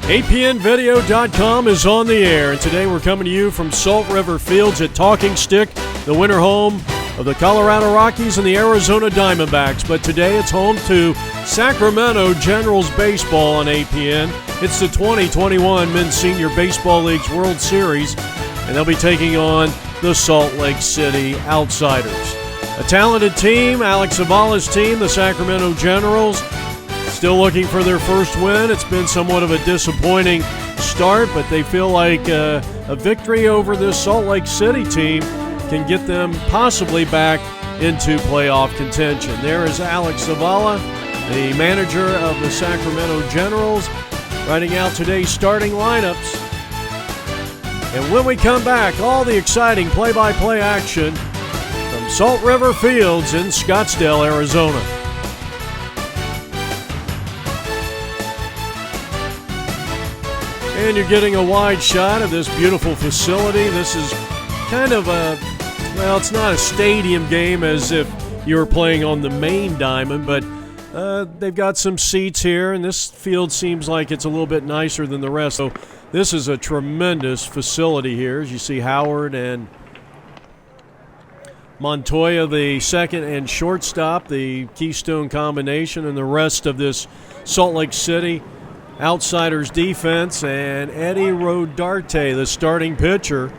APNvideo.com is on the air, and today we're coming to you from Salt River Fields at Talking Stick, the winter home of the Colorado Rockies and the Arizona Diamondbacks. But today it's home to Sacramento Generals Baseball on APN. It's the 2021 Men's Senior Baseball League's World Series, and they'll be taking on the Salt Lake City Outsiders. A talented team, Alex Zavala's team, the Sacramento Generals, still looking for their first win. It's been somewhat of a disappointing start, but they feel like a victory over this Salt Lake City team can get them possibly back into playoff contention. There is Alex Zavala, the manager of the Sacramento Generals, writing out today's starting lineups. And when we come back, all the exciting play-by-play action from Salt River Fields in Scottsdale, Arizona. And you're getting a wide shot of this beautiful facility. This is kind of well, it's not a stadium game as if you were playing on the main diamond, but they've got some seats here, and this field seems like it's a little bit nicer than the rest. So this is a tremendous facility here. As you see Howard and Montoya, the second and shortstop, the Keystone combination, and the rest of this Salt Lake City Outsiders defense, and Eddie Rodarte, the starting pitcher,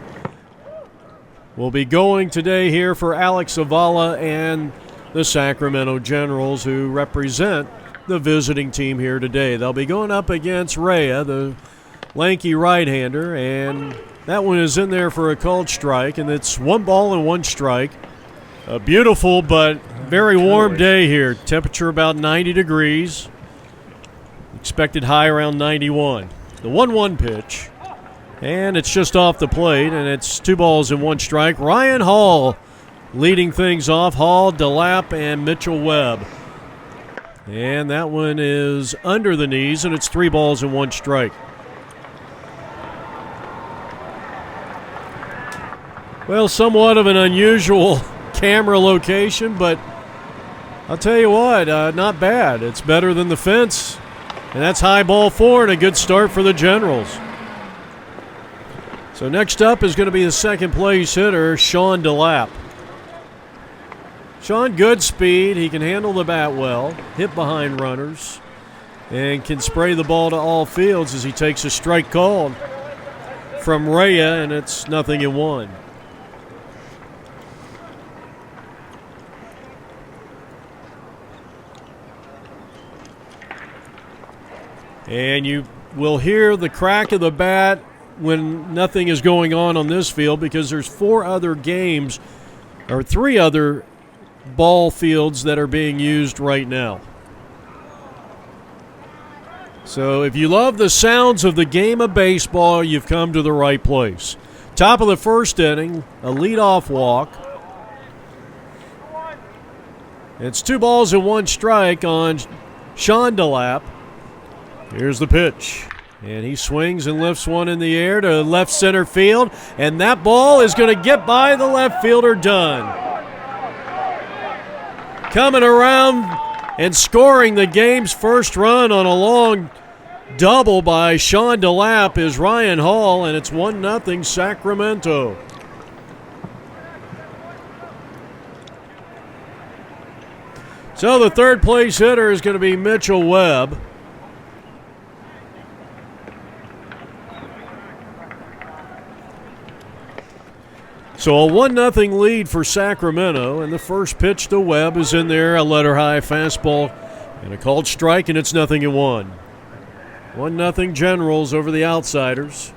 will be going today here for Alex Zavala and the Sacramento Generals, who represent the visiting team here today. They'll be going up against Rhea, the lanky right-hander, and that one is in there for a called strike, and it's 1 strike. A beautiful but very warm day here. Temperature about 90 degrees. Expected high around 91. The 1-1 pitch. And it's just off the plate, and it's 2 strike. Ryan Hall leading things off. Hall, DeLapp, and Mitchell Webb. And that one is under the knees, and it's 3 strike. Well, somewhat of an unusual camera location, but I'll tell you what, not bad. It's better than the fence. And that's high ball 4 and a good start for the Generals. So next up is going to be the second place hitter, Sean DeLapp. Sean, good speed. He can handle the bat well, hit behind runners, and can spray the ball to all fields as he takes a strike call from Rhea, and it's 0-1. And you will hear the crack of the bat when nothing is going on this field, because there's 4 other games, or 3 other ball fields that are being used right now. So if you love the sounds of the game of baseball, you've come to the right place. Top of the first inning, a leadoff walk. It's 2 strike on Sean DeLapp. Here's the pitch, and he swings and lifts one in the air to left center field, and that ball is going to get by the left fielder, Dunn. Coming around and scoring the game's first run on a long double by Sean DeLapp is Ryan Hall, and it's 1-0 Sacramento. So the third place hitter is going to be Mitchell Webb. So a 1-0 lead for Sacramento, and the first pitch to Webb is in there, a letter-high fastball and a called strike, and it's 0-1. 1-0 Generals over the Outsiders.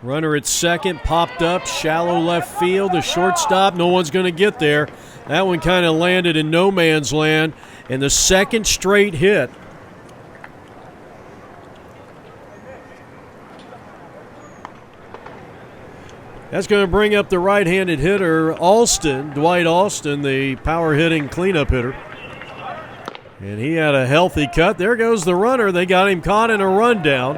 Runner at second, popped up, shallow left field, the shortstop, no one's going to get there. That one kind of landed in no man's land, and the second straight hit. That's going to bring up the right-handed hitter, Alston, Dwight Alston, the power-hitting cleanup hitter. And he had a healthy cut. There goes the runner. They got him caught in a rundown.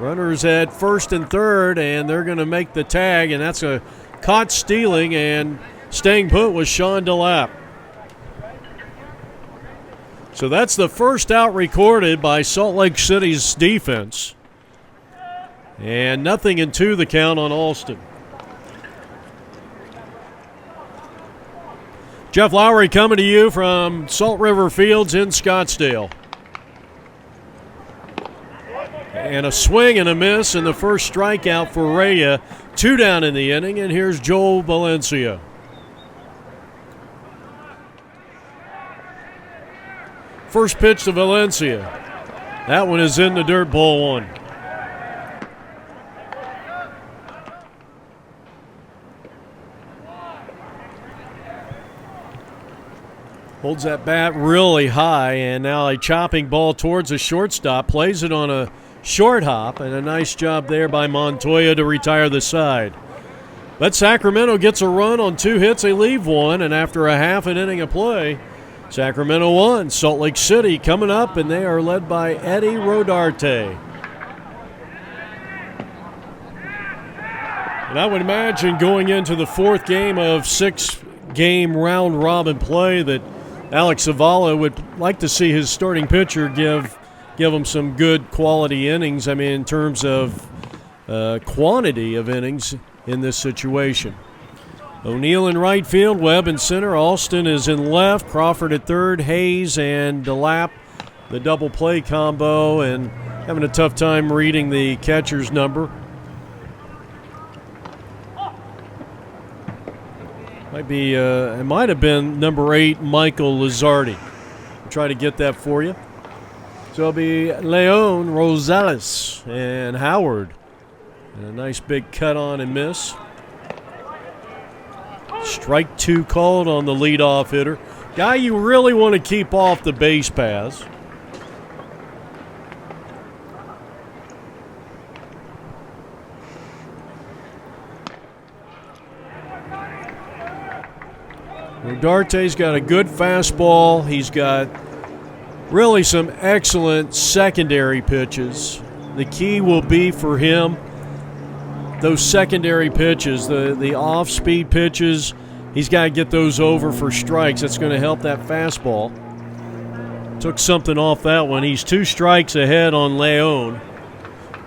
Runners at first and third, and they're going to make the tag, and that's a caught stealing, and Staying put was Sean DeLapp. So that's the first out recorded by Salt Lake City's defense. And 0-2 the count on Alston. Jeff Lowry coming to you from Salt River Fields in Scottsdale. And a swing and a miss, and the first strikeout for Rhea. 2 down in the inning, and here's Joel Valencia. First pitch to Valencia. That one is in the dirt, ball 1. Holds that bat really high, and now a chopping ball towards the shortstop. Plays it on a short hop, and a nice job there by Montoya to retire the side. But Sacramento gets a run on 2 hits. They leave 1, and after a half an inning of play, Sacramento 1. Salt Lake City coming up, and they are led by Eddie Rodarte. And I would imagine going into the 4th game of 6-game round-robin play that Alex Zavala would like to see his starting pitcher give him some good quality innings. I mean, in terms of quantity of innings in this situation. O'Neill in right field, Webb in center, Alston is in left, Crawford at third, Hayes and DeLapp, the double play combo, and having a tough time reading the catcher's number. It might have been number 8, Michael Lizardi. I'll try to get that for you. So it'll be Leon Rosales and Howard. And a nice big cut on and miss. Strike 2 called on the leadoff hitter. Guy you really want to keep off the base paths. Rodarte's got a good fastball. He's got really some excellent secondary pitches. The key will be for him those secondary pitches, the off-speed pitches. He's got to get those over for strikes. That's going to help that fastball. Took something off that one. He's 2 strikes ahead on Leon.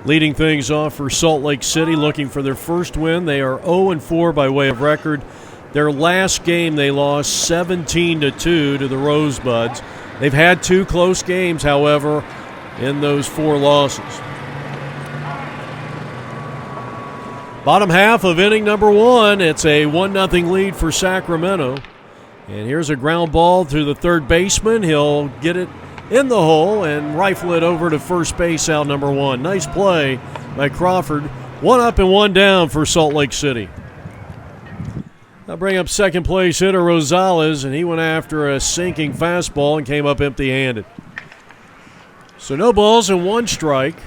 Leading things off for Salt Lake City, looking for their first win. They are 0-4 by way of record. Their last game they lost 17-2 to the Rosebuds. They've had 2 close games, however, in those 4 losses. Bottom half of inning number 1, it's a 1-0 lead for Sacramento. And here's a ground ball to the third baseman. He'll get it in the hole and rifle it over to first base, out number 1. Nice play by Crawford. 1 up and 1 down for Salt Lake City. I'll bring up second place hitter Rosales, and he went after a sinking fastball and came up empty-handed. So no balls and 1 strike.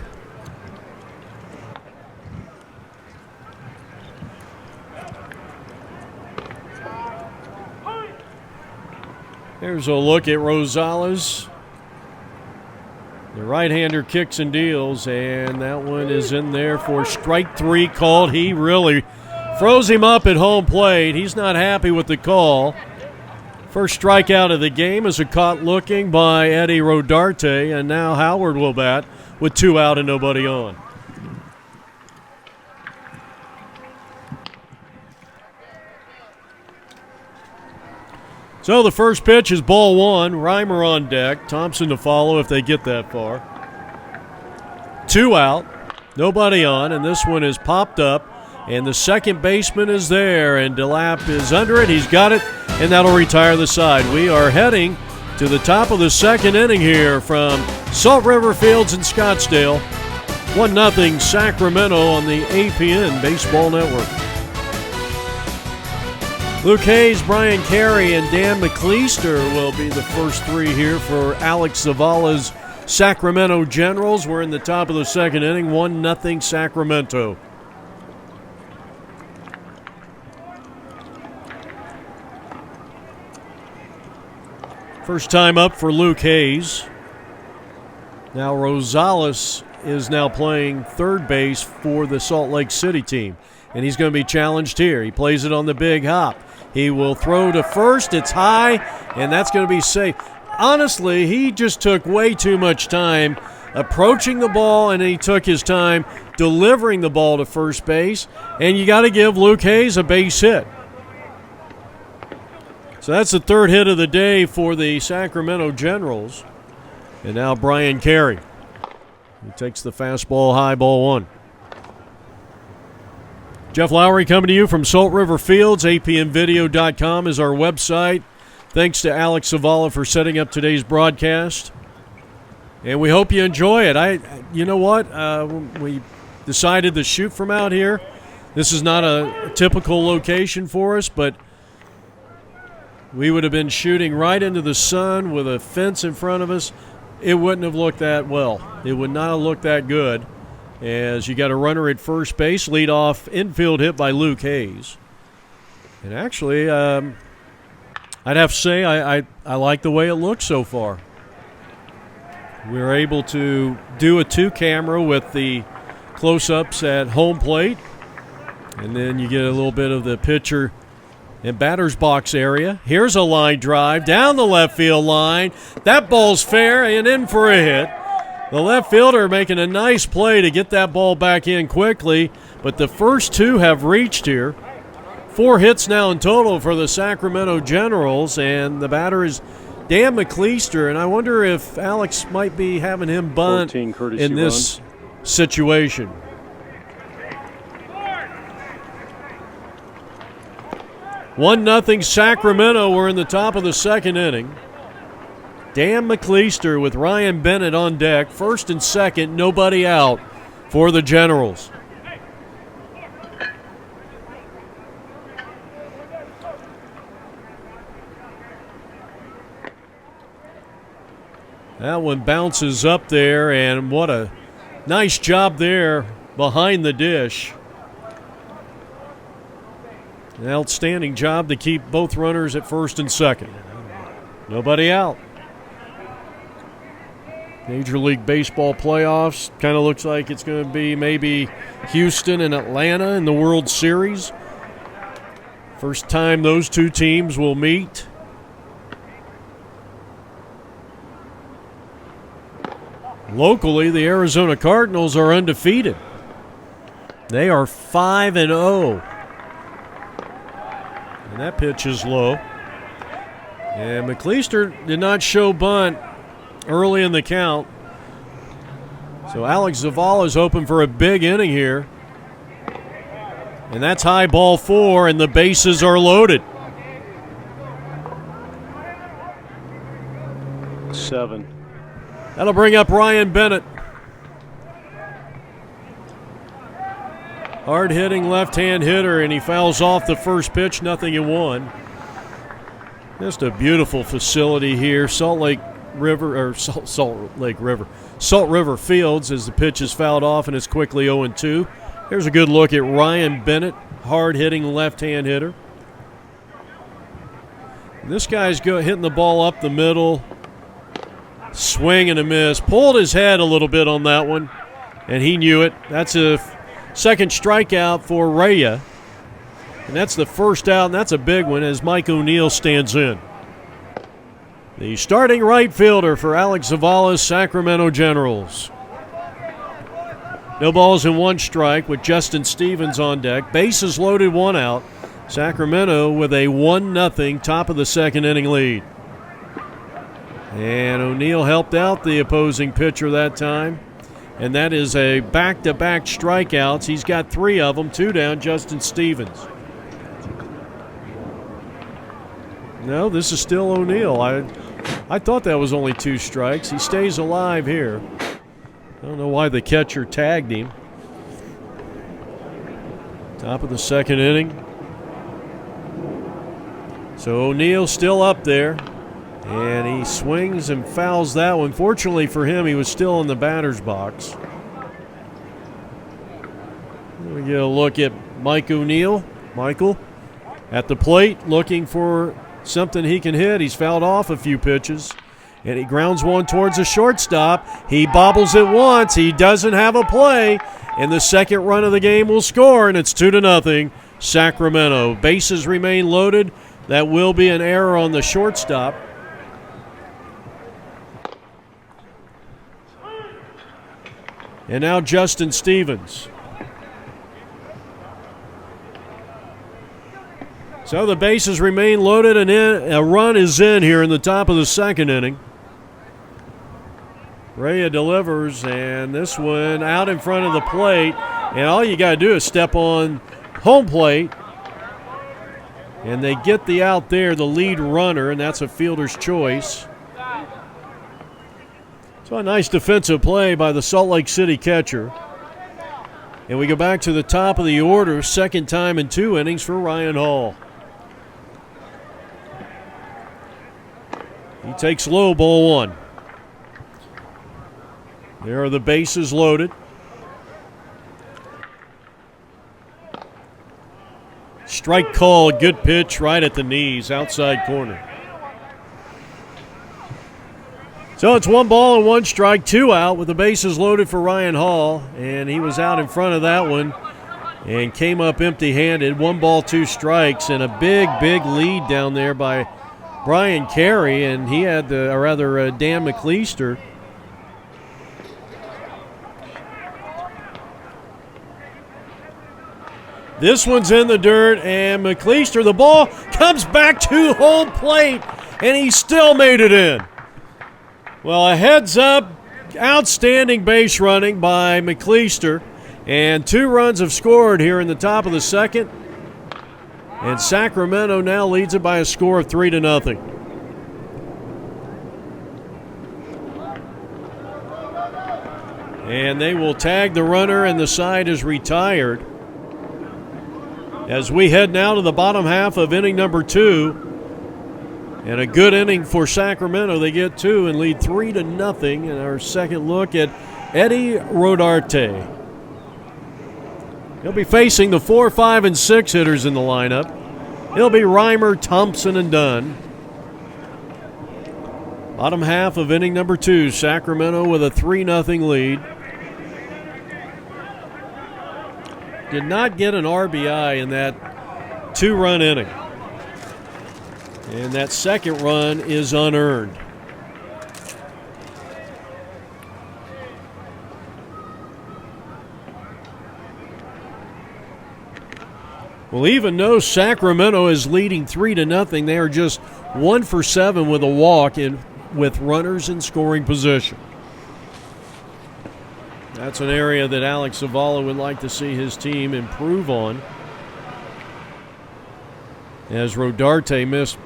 Here's a look at Rosales. The right-hander kicks and deals, and that one is in there for strike 3 called. He really froze him up at home plate. He's not happy with the call. First strikeout of the game is a caught looking by Eddie Rodarte, and now Howard will bat with 2 out and nobody on. So the first pitch is ball 1. Reimer on deck. Thompson to follow if they get that far. 2 out. Nobody on, and this one is popped up. And the second baseman is there, and DeLapp is under it. He's got it, and that'll retire the side. We are heading to the top of the 2nd inning here from Salt River Fields in Scottsdale. 1-0 Sacramento on the APN Baseball Network. Luke Hayes, Brian Carey, and Dan McCleaster will be the first 3 here for Alex Zavala's Sacramento Generals. We're in the top of the 2nd inning, 1-0 Sacramento. First time up for Luke Hayes. Now Rosales is now playing third base for the Salt Lake City team, and he's going to be challenged here. He plays it on the big hop. He will throw to first. It's high, and that's going to be safe. Honestly, he just took way too much time approaching the ball, and he took his time delivering the ball to first base. And you got to give Luke Hayes a base hit. So that's the third hit of the day for the Sacramento Generals. And now Brian Carey. He takes the fastball high, ball one. Jeff Lowry coming to you from Salt River Fields. APMvideo.com is our website. Thanks to Alex Zavala for setting up today's broadcast. And we hope you enjoy it. You know what? We decided to shoot from out here. This is not a typical location for us, but we would have been shooting right into the sun with a fence in front of us. It wouldn't have looked that well. It would not have looked that good, as you got a runner at first base, lead off infield hit by Luke Hayes. And actually, I'd have to say I like the way it looks so far. We were able to do a two-camera with the close-ups at home plate, and then you get a little bit of the pitcher in batter's box area. Here's a line drive down the left field line. That ball's fair and in for a hit. The left fielder making a nice play to get that ball back in quickly, but the first two have reached here. 4 hits now in total for the Sacramento Generals, and the batter is Dan McCleaster, and I wonder if Alex might be having him bunt in this situation. One nothing Sacramento. We're in the top of the second inning. Dan McCleaster with Ryan Bennett on deck. First and second, nobody out for the Generals. That one bounces up there, and what a nice job there behind the dish. An outstanding job to keep both runners at first and second. Nobody out. Major League Baseball playoffs. Kind of looks like it's going to be maybe Houston and Atlanta in the World Series. First time those two teams will meet. Locally, the Arizona Cardinals are undefeated. They are 5-0. And that pitch is low. And McCleaster did not show bunt early in the count. So Alex Zavala is hoping for a big inning here. And that's high, ball 4, and the bases are loaded. 7. That'll bring up Ryan Bennett. Hard-hitting left-hand hitter, and he fouls off the first pitch, 0-1. Just a beautiful facility here. Salt River Fields, as the pitch is fouled off, and it's quickly 0-2. Here's a good look at Ryan Bennett, hard-hitting left-hand hitter. And this guy's hitting the ball up the middle. Swing and a miss. Pulled his head a little bit on that one, and he knew it. That's a second strikeout for Raya. And that's the first out, and that's a big one as Mike O'Neill stands in. The starting right fielder for Alex Zavala's Sacramento Generals. No balls and 1 strike with Justin Stevens on deck. Bases loaded, 1 out. Sacramento with a 1-0 top of the second inning lead. And O'Neill helped out the opposing pitcher that time. And that is a back-to-back strikeouts. He's got 3 of them, 2 down, Justin Stevens. No, this is still O'Neill. I thought that was only 2 strikes. He stays alive here. I don't know why the catcher tagged him. Top of the second inning. So O'Neill still up there. And he swings and fouls that one. Fortunately for him, he was still in the batter's box. We get a look at Mike O'Neill. Michael at the plate looking for something he can hit. He's fouled off a few pitches. And he grounds one towards the shortstop. He bobbles it once. He doesn't have a play. And the second run of the game will score, and it's 2-0 Sacramento. Bases remain loaded That will be an error on the shortstop. And now Justin Stevens. So the bases remain loaded, and a run is in here in the top of the second inning. Rhea delivers, and this one out in front of the plate. And all you got to do is step on home plate. And they get the out there, the lead runner, and that's a fielder's choice. So a nice defensive play by the Salt Lake City catcher. And we go back to the top of the order, second time in 2 innings for Ryan Hall. He takes low, ball 1. There are the bases loaded. Strike called, good pitch right at the knees, outside corner. So it's 1 ball and 1 strike, 2 out with the bases loaded for Ryan Hall, and he was out in front of that one and came up empty-handed. 1 ball, 2 strikes, and a big, big lead down there by Brian Carey, and he had Dan McCleaster. This one's in the dirt, and McCleaster, the ball comes back to home plate, and he still made it in. Well, a heads-up, outstanding base running by McCleaster, and 2 runs have scored here in the top of the second, and Sacramento now leads it by a score of 3-0. And they will tag the runner, and the side is retired. As we head now to the bottom half of inning number 2. And a good inning for Sacramento. They get 2 and lead 3-0. And our second look at Eddie Rodarte. He'll be facing the 4, 5, and 6 hitters in the lineup. He'll be Reimer, Thompson, and Dunn. Bottom half of inning number 2. Sacramento with a 3-0 lead. Did not get an RBI in that 2-run inning. And that second run is unearned. Well, even though Sacramento is leading 3-0, they are just 1 for 7 with a walk with runners in scoring position. That's an area that Alex Zavala would like to see his team improve on. As Rodarte missed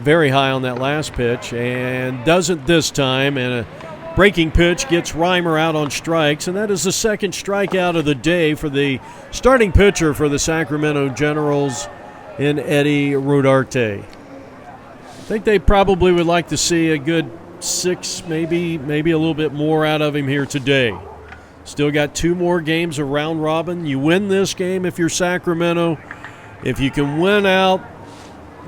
very high on that last pitch and doesn't this time, and a breaking pitch gets Reimer out on strikes, and that is the second strikeout of the day for the starting pitcher for the Sacramento Generals in Eddie Rodarte. I think they probably would like to see a good 6, maybe a little bit more out of him here today. Still got 2 more games of round robin. You win this game if you're Sacramento. If you can win out,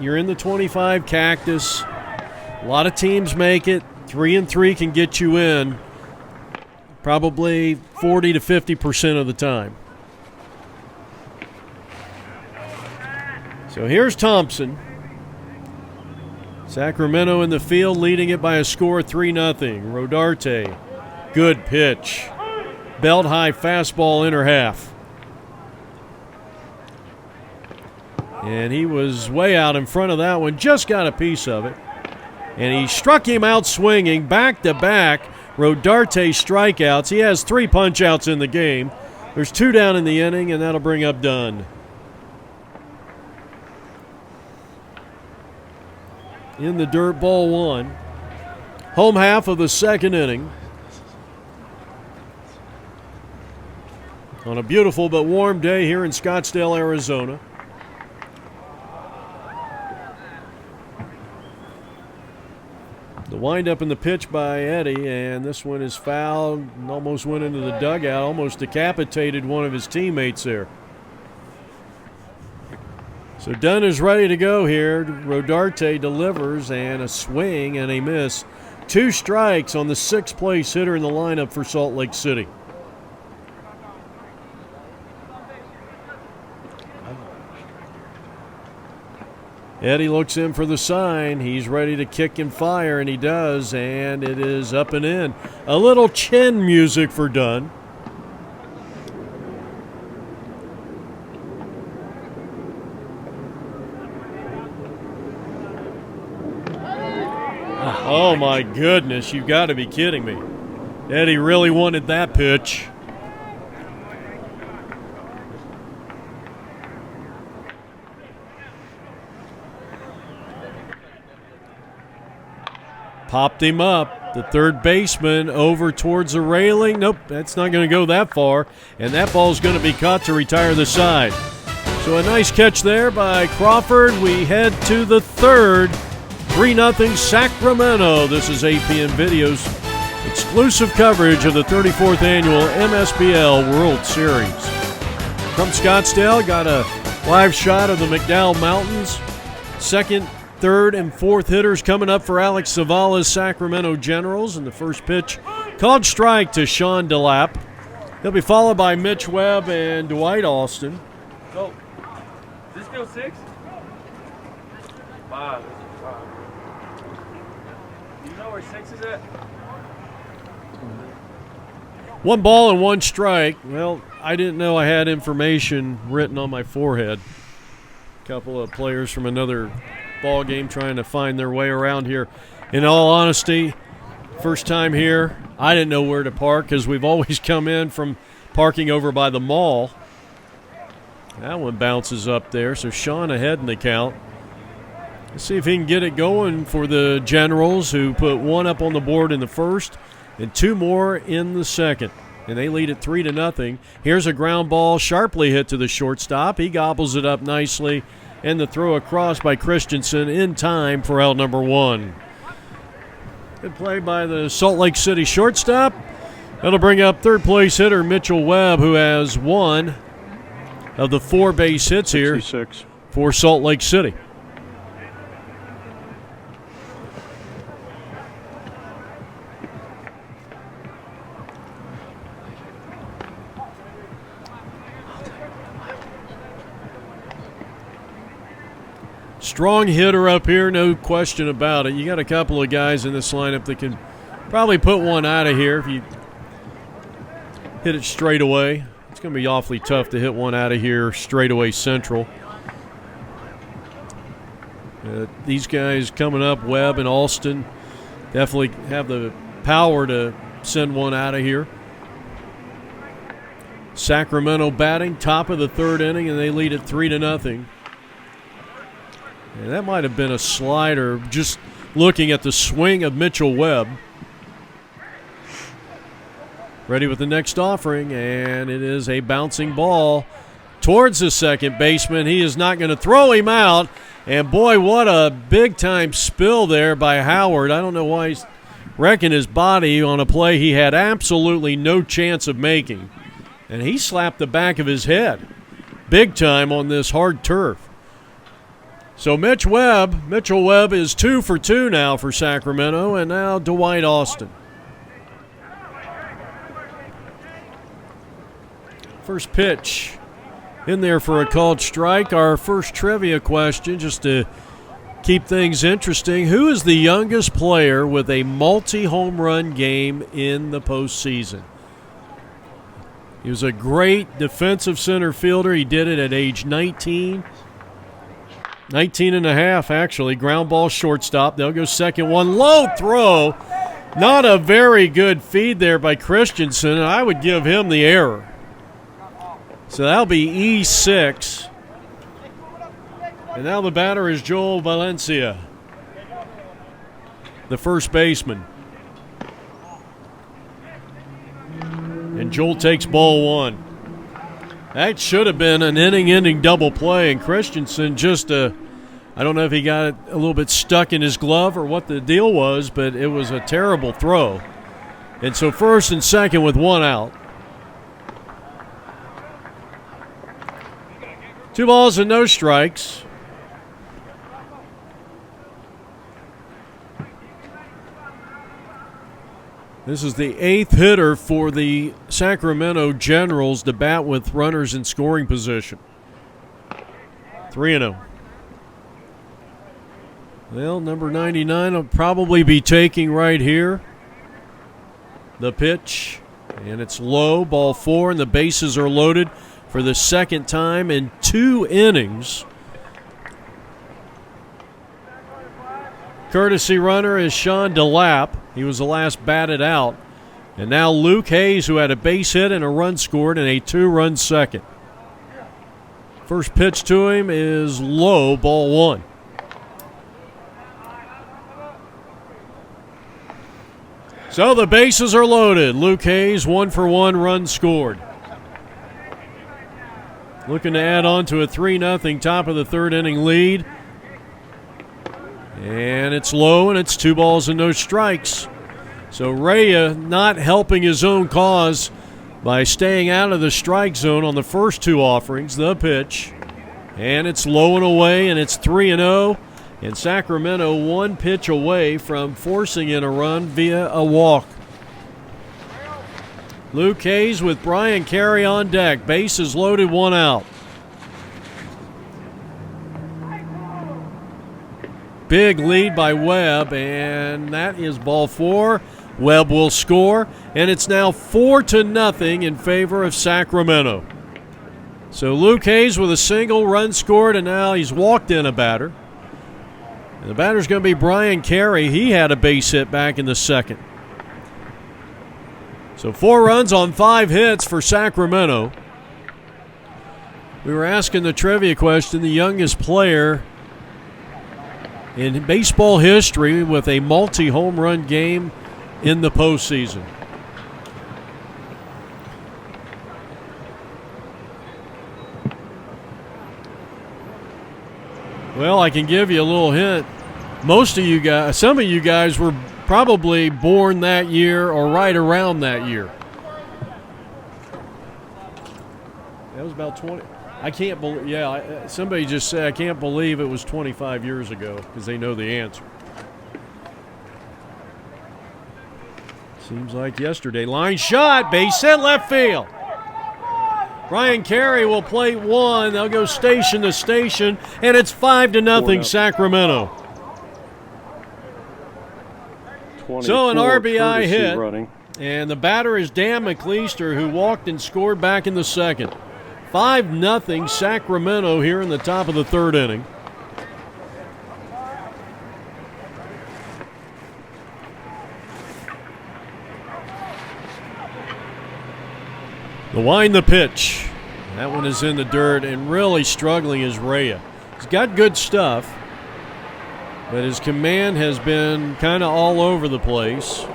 you're in the 25 Cactus. A lot of teams make it. 3-3 can get you in probably 40 to 50% of the time. So here's Thompson. Sacramento in the field, leading it by a score of 3-0. Rodarte, good pitch. Belt high fastball, inner half. And he was way out in front of that one, just got a piece of it. And he struck him out swinging, back-to-back Rodarte strikeouts. He has 3 punch-outs in the game. There's 2 down in the inning, and that'll bring up Dunn. In the dirt, ball 1. Home half of the second inning. On a beautiful but warm day here in Scottsdale, Arizona. The windup and the pitch by Eddie, and this one is fouled and almost went into the dugout, almost decapitated one of his teammates there. So Dunn is ready to go here. Rodarte delivers, and a swing and a miss. 2 strikes on the 6th place hitter in the lineup for Salt Lake City. Eddie looks in for the sign. He's ready to kick and fire, and he does, and it is up and in. A little chin music for Dunn. Oh, my goodness. You've got to be kidding me. Eddie really wanted that pitch. Popped him up. The third baseman over towards the railing. Nope, that's not going to go that far. And that ball's going to be caught to retire the side. So a nice catch there by Crawford. We head to the third. 3-0 Sacramento. This is APN Video's exclusive coverage of the 34th annual MSBL World Series. From Scottsdale, got a live shot of the McDowell Mountains. Second, third, and fourth hitters coming up for Alex Zavala's Sacramento Generals. And the first pitch called strike to Sean DeLapp. He'll be followed by Mitch Webb and Dwight Alston. So, is this still 6? 5. Do you know where 6 is at? 1 ball and 1 strike. Well, I didn't know I had information written on my forehead. A couple of players from another ball game trying to find their way around here. In all honesty, first time here, I didn't know where to park because we've always come in from parking over by the mall. That one bounces up there, so Sean ahead in the count. Let's see if he can get it going for the Generals, who put 1 up on the board in the first and 2 more in the second. And they lead it 3-0. Here's a ground ball sharply hit to the shortstop. He gobbles it up nicely. And the throw across by Christensen in time for out number 1. Good play by the Salt Lake City shortstop. That'll bring up third place hitter Mitchell Webb, who has 1 of the 4 base hits here 66. for Salt Lake City. Strong hitter up here, no question about it. You got a couple of guys in this lineup that can probably put one out of here if you hit it straight away. It's going to be awfully tough to hit one out of here straight away central. These guys coming up, Webb and Alston, definitely have the power to send one out of here. Sacramento batting, top of the third inning, and they lead it 3-0. And that might have been a slider, just looking at the swing of Mitchell Webb. Ready with the next offering, and it is a bouncing ball towards the second baseman. He is not going to throw him out. And, boy, what a big-time spill there by Howard. I don't know why he's wrecking his body on a play he had absolutely no chance of making. And he slapped the back of his head big time on this hard turf. So Mitchell Webb is 2 for 2 now for Sacramento, and now Dwight Alston. First pitch in there for a called strike. Our first trivia question, just to keep things interesting. Who is the youngest player with a multi-home run game in the postseason? He was a great defensive center fielder. He did it at age 19. 19 and a half, actually. Ground ball shortstop. They'll go second one. Low throw. Not a very good feed there by Christensen. I would give him the error. So that'll be E6. And now the batter is Joel Valencia, the first baseman. And Joel takes ball 1. That should have been an inning-ending double play, and Christensen just, I don't know if he got it a little bit stuck in his glove or what the deal was, but it was a terrible throw. And so first and second with 1 out. 2 balls and no strikes. This is the 8th hitter for the Sacramento Generals to bat with runners in scoring position. 3-0. Well, number 99 will probably be taking right here. The pitch, and it's low, ball 4, and the bases are loaded for the second time in 2 innings. Courtesy runner is Sean DeLapp. He was the last batted out. And now Luke Hayes, who had a base hit and a run scored, and a 2-run second. First pitch to him is low, ball 1. So the bases are loaded. Luke Hayes, 1-for-1 run scored. Looking to add on to a 3-0 top of the 3rd inning lead. And it's low, and it's 2 balls and no strikes. So Rhea not helping his own cause by staying out of the strike zone on the first 2 offerings. The pitch, and it's low and away, and it's 3-0. And Sacramento 1 pitch away from forcing in a run via a walk. Luke Hayes with Brian Carey on deck. Bases loaded, 1 out. Big lead by Webb, and that is ball 4. Webb will score, and it's now 4-0 in favor of Sacramento. So Luke Hayes with a single, run scored, and now he's walked in a batter. And the batter's going to be Brian Carey. He had a base hit back in the 2nd. So 4 runs on 5 hits for Sacramento. We were asking the trivia question, the youngest player in baseball history with a multi-home run game in the postseason. Well, I can give you a little hint. Most of you guys, some of you guys were probably born that year or right around that year. That was about 20. I can't believe, somebody just said, I can't believe it was 25 years ago because they know the answer. Seems like yesterday. Line shot, base hit, left field. Brian Carey will plate 1. They'll go station to station, and it's 5-0 Sacramento. So an RBI hit, running. And the batter is Dan McCleaster, who walked and scored back in the 2nd. 5-0 Sacramento here in the top of the 3rd inning. The wind, the pitch. That one is in the dirt, and really struggling is Rhea. He's got good stuff, but his command has been kind of all over the place.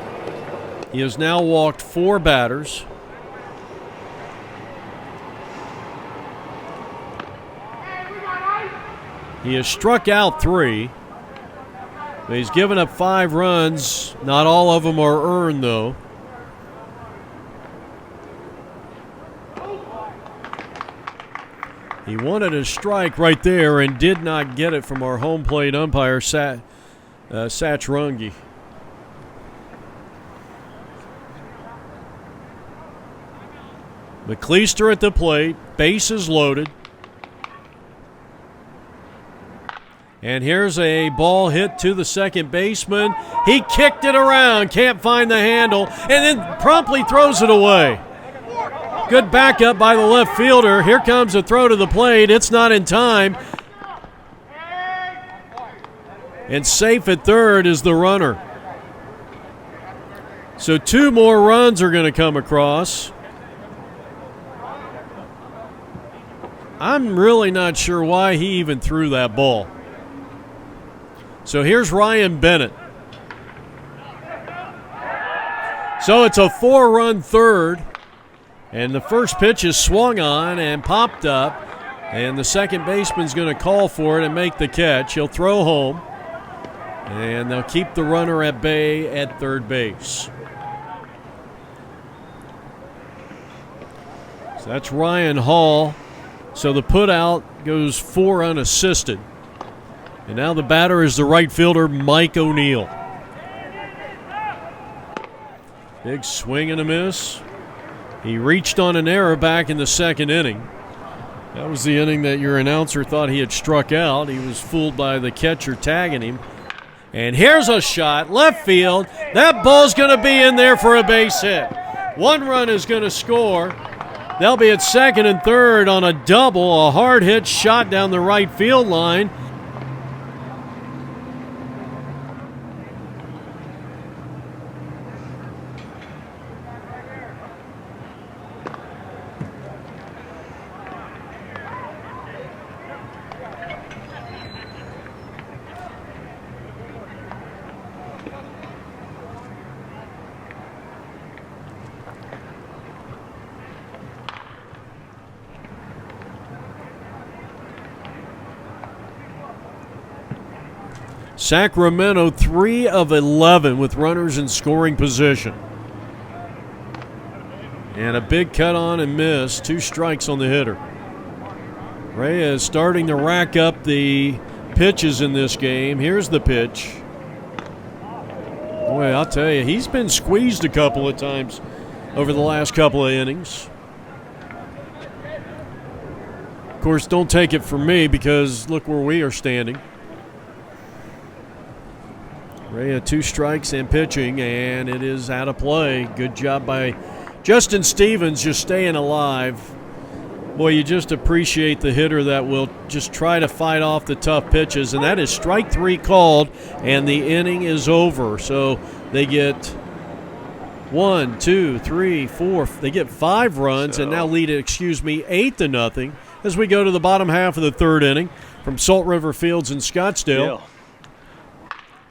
He has now walked 4 batters. He has struck out 3, but he's given up 5 runs. Not all of them are earned, though. He wanted a strike right there and did not get it from our home plate umpire, Satch Runge. McCleaster at the plate, bases loaded. And here's a ball hit to the second baseman. He kicked it around, can't find the handle, and then promptly throws it away. Good backup by the left fielder. Here comes a throw to the plate. It's not in time. And safe at third is the runner. So 2 more runs are going to come across. I'm really not sure why he even threw that ball. So here's Ryan Bennett. So it's a 4-run third. And the first pitch is swung on and popped up. And the second baseman's going to call for it and make the catch. He'll throw home. And they'll keep the runner at bay at third base. So that's Ryan Hall. So the put out goes 4 unassisted. And now the batter is the right fielder, Mike O'Neill. Big swing and a miss. He reached on an error back in the 2nd inning. That was the inning that your announcer thought he had struck out. He was fooled by the catcher tagging him And here's a shot, left field. That ball's going to be in there for a base hit. One run is going to score. They'll be at second and third on a double, a hard hit shot down the right field line. Sacramento 3 of 11 with runners in scoring position. And a big cut on and miss. 2 strikes on the hitter. Reyes starting to rack up the pitches in this game. Here's the pitch. Boy, I'll tell you, he's been squeezed a couple of times over the last couple of innings. Of course, don't take it from me because look where we are standing. Reyes 2 strikes and pitching, and it is out of play. Good job by Justin Stevens just staying alive. Boy, you just appreciate the hitter that will just try to fight off the tough pitches, and that is strike 3 called, and the inning is over. So they get 1, 2, 3, 4. They get 5 runs and now lead it, 8-0 as we go to the bottom half of the third inning from Salt River Fields in Scottsdale. Yeah.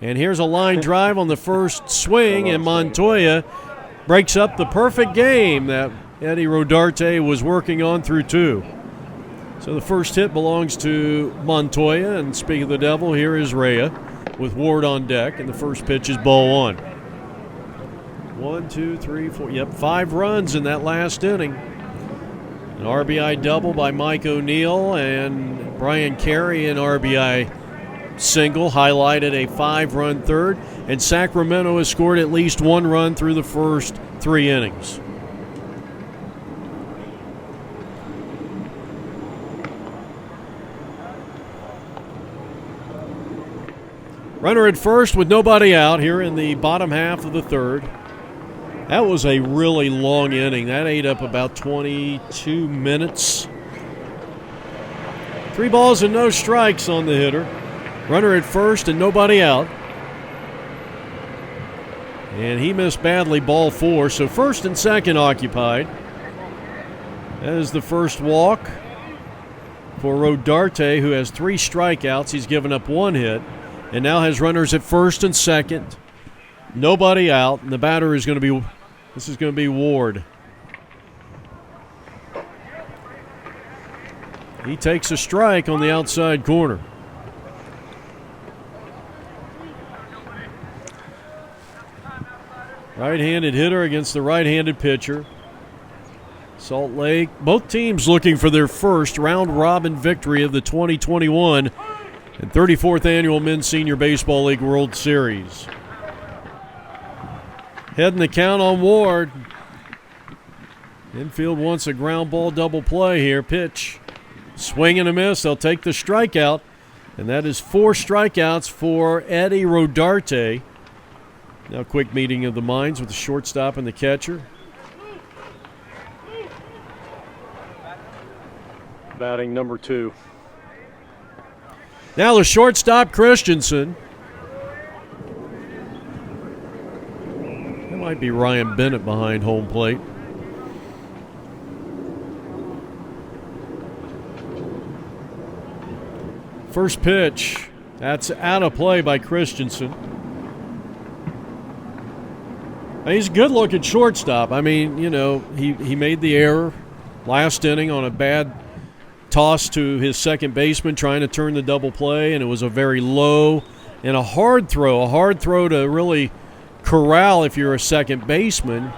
And here's a line drive on the first swing, and Montoya breaks up the perfect game that Eddie Rodarte was working on through 2. So the first hit belongs to Montoya, and speaking of the devil, here is Reyes with Ward on deck, and the first pitch is ball 1. 1, 2, 3, 4, 5 runs in that last inning. An RBI double by Mike O'Neill, and Brian Carey an RBI single highlighted a 5-run third, and Sacramento has scored at least 1 run through the first 3 innings. Runner at first with nobody out here in the bottom half of the third. That was a really long inning. That ate up about 22 minutes. 3 balls and no strikes on the hitter. Runner at first and nobody out. And he missed badly, ball 4. So first and second occupied. That is the first walk for Rodarte, who has 3 strikeouts. He's given up 1 hit and now has runners at first and second. Nobody out. And the batter is going to be Ward. He takes a strike on the outside corner. Right-handed hitter against the right-handed pitcher. Salt Lake, both teams looking for their first round-robin victory of the 2021 and 34th Annual Men's Senior Baseball League World Series. Heading the count on Ward. Infield wants a ground ball double play here. Pitch. Swing and a miss. They'll take the strikeout. And that is 4 strikeouts for Eddie Rodarte. Now quick meeting of the minds with the shortstop and the catcher. Batting number 2. Now the shortstop, Christensen. That might be Ryan Bennett behind home plate. First pitch. That's out of play by Christensen. He's a good-looking shortstop. I mean, you know, he made the error last inning on a bad toss to his second baseman trying to turn the double play, and it was a very low and a hard throw to really corral if you're a second baseman,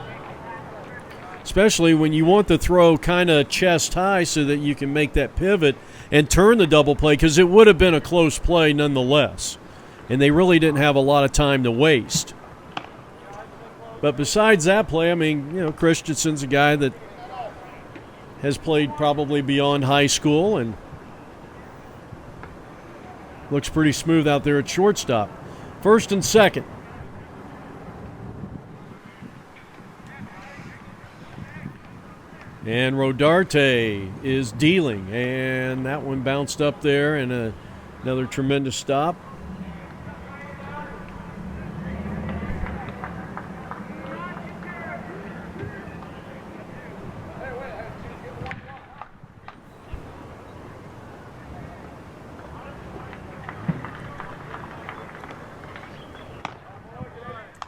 especially when you want the throw kind of chest high so that you can make that pivot and turn the double play, because it would have been a close play nonetheless, and they really didn't have a lot of time to waste. But besides that play, I mean, you know, Christensen's a guy that has played probably beyond high school and looks pretty smooth out there at shortstop. First and second. And Rodarte is dealing, and that one bounced up there, and another tremendous stop.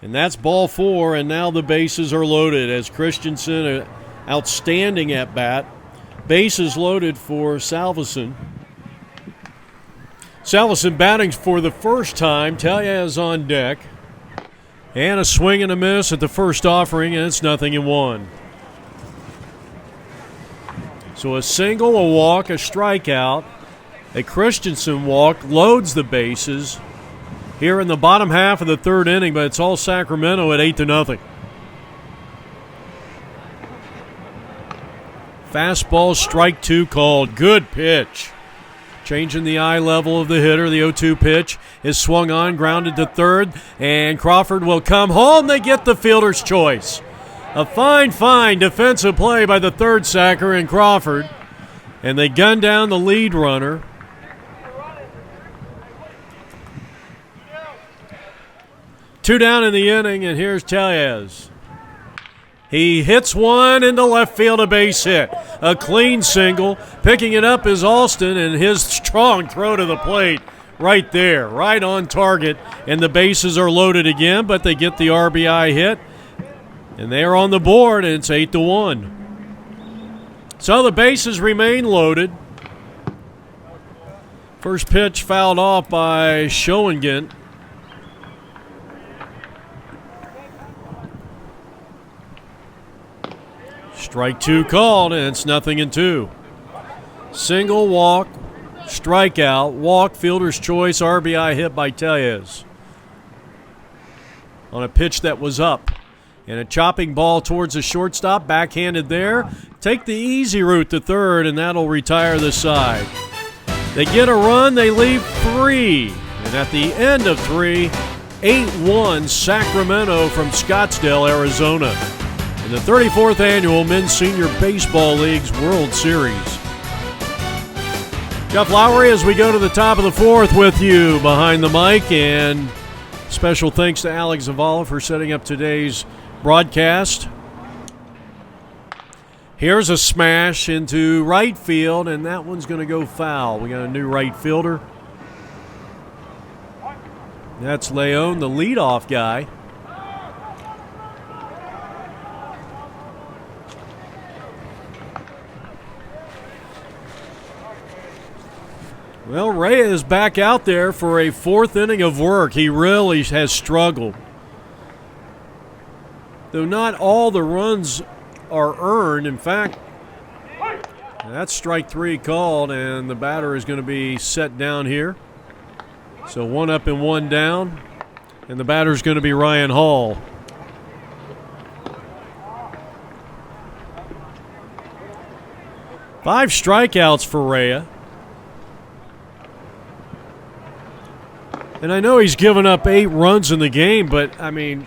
And that's ball 4, and now the bases are loaded as Christensen, outstanding at bat. Bases loaded for Salveson. Salveson batting for the first time. Talia is on deck. And a swing and a miss at the first offering, and it's 0-1. So a single, a walk, a strikeout. A Christensen walk loads the bases here in the bottom half of the third inning, but it's all Sacramento at 8-0. Fastball, strike 2 called. Good pitch. Changing the eye level of the hitter. The 0-2 pitch is swung on, grounded to third, and Crawford will come home. They get the fielder's choice. A fine defensive play by the third sacker in Crawford, and they gun down the lead runner. Two down in the inning, and here's Tellez. He hits one into left field, a base hit. A clean single. Picking it up is Alston, and his strong throw to the plate right there, right on target. And the bases are loaded again, but they get the RBI hit. And they are on the board, and it's 8-1. So the bases remain loaded. First pitch fouled off by Schoengen. Strike 2 called, and it's 0-2. Single, walk, strikeout, walk, fielder's choice, RBI hit by Tellez on a pitch that was up. And a chopping ball towards the shortstop, backhanded there. Take the easy route to third, and that'll retire the side. They get a run, they leave 3. And at the end of 3, 8-1 Sacramento from Scottsdale, Arizona, in the 34th Annual Men's Senior Baseball League's World Series. Jeff Lowry, as we go to the top of the 4th with you behind the mic, and special thanks to Alex Zavala for setting up today's broadcast. Here's a smash into right field, and that one's going to go foul. We got a new right fielder. That's Leon, the leadoff guy. Well, Ray is back out there for a 4th inning of work. He really has struggled. Though not all the runs are earned. In fact, that's strike 3 called, and the batter is going to be set down here. So 1 up and 1 down, and the batter is going to be Ryan Hall. Five strikeouts for Rhea. And I know he's given up 8 runs in the game, but, I mean,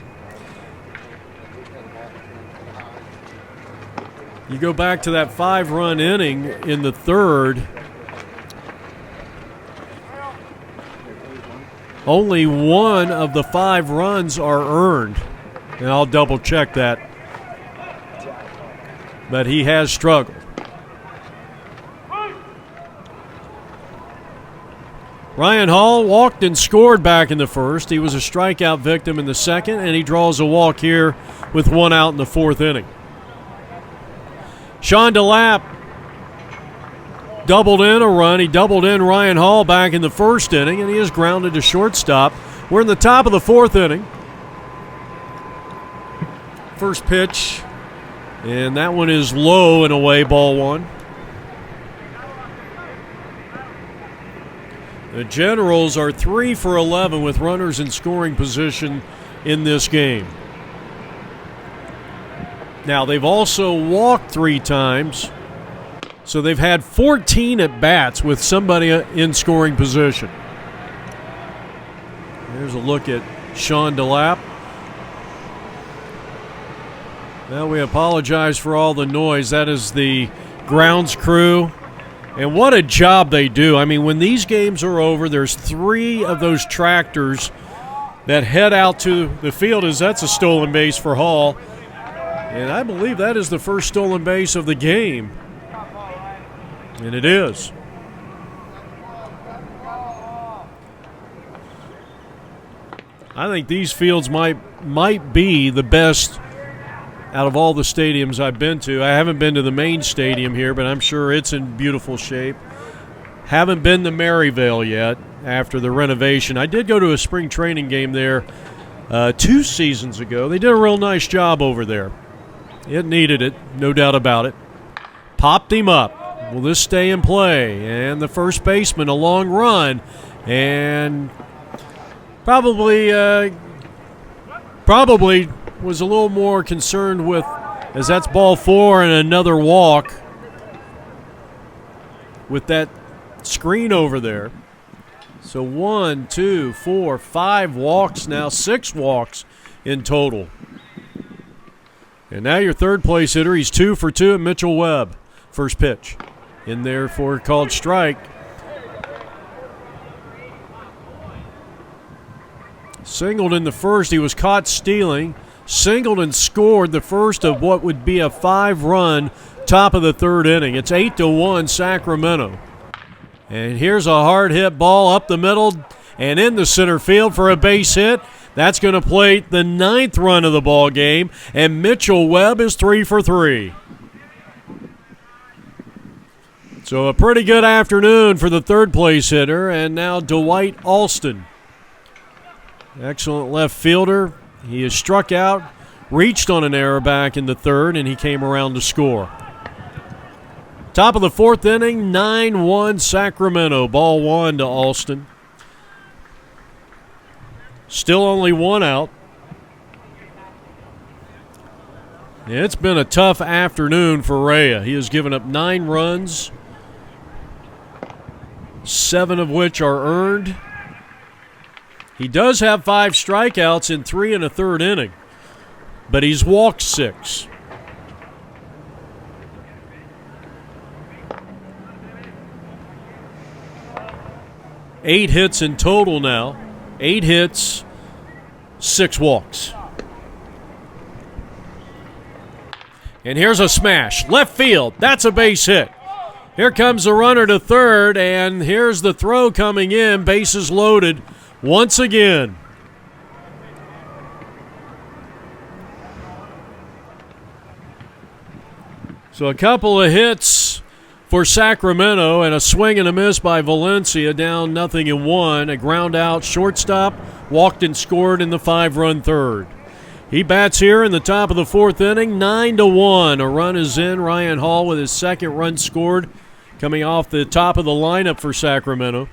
you go back to that 5-run inning in the 3rd, only 1 of the 5 runs are earned. And I'll double-check that. But he has struggled. Ryan Hall walked and scored back in the 1st. He was a strikeout victim in the 2nd, and he draws a walk here with 1 out in the 4th inning. Sean DeLapp doubled in a run. He doubled in Ryan Hall back in the 1st inning, and he is grounded to shortstop. We're in the top of the 4th inning. First pitch, and that one is low and away, ball 1. The Generals are 3 for 11 with runners in scoring position in this game. Now, they've also walked 3 times, so they've had 14 at-bats with somebody in scoring position. Here's a look at Sean DeLapp. Well, we apologize for all the noise. That is the grounds crew. And what a job they do. I mean, when these games are over, there's 3 of those tractors that head out to the field, as that's a stolen base for Hall. And I believe that is the first stolen base of the game. And it is. I think these fields might be the best out of all the stadiums I've been to. I haven't been to the main stadium here, but I'm sure it's in beautiful shape. Haven't been to Maryvale yet after the renovation. I did go to a spring training game there 2 seasons ago. They did a real nice job over there. It needed it, no doubt about it. Popped him up. Will this stay in play? And the first baseman, a long run. And probably was a little more concerned with, as that's ball 4 and another walk with that screen over there. So 1, 2, 4, 5 walks now, 6 walks in total. And now your third place hitter, he's 2 for 2 at Mitchell Webb. First pitch in there for a called strike. Singled in the first, he was caught stealing. Singled and scored the first of what would be a 5-run top of the third inning. It's 8-1 Sacramento. And here's a hard hit ball up the middle and in the center field for a base hit. That's going to plate the 9th run of the ball game, and Mitchell Webb is 3 for 3. So a pretty good afternoon for the third place hitter, and now Dwight Alston. Excellent left fielder. He is struck out, reached on an error back in the third, and he came around to score. Top of the 4th inning, 9-1 Sacramento. Ball 1 to Alston. Still only 1 out. It's been a tough afternoon for Rhea. He has given up 9 runs, 7 of which are earned. He does have 5 strikeouts in 3 1/3 inning, but he's walked 6. Eight hits in total now. 8 hits, 6 walks. And here's a smash. Left field. That's a base hit. Here comes the runner to third, and here's the throw coming in. Bases loaded once again. So a couple of hits for Sacramento and a swing and a miss by Valencia, down 0-1. A ground out shortstop, walked and scored in the 5-run third. He bats here in the top of the 4th inning, 9-1. A run is in. Ryan Hall with his 2nd run scored, coming off the top of the lineup for Sacramento.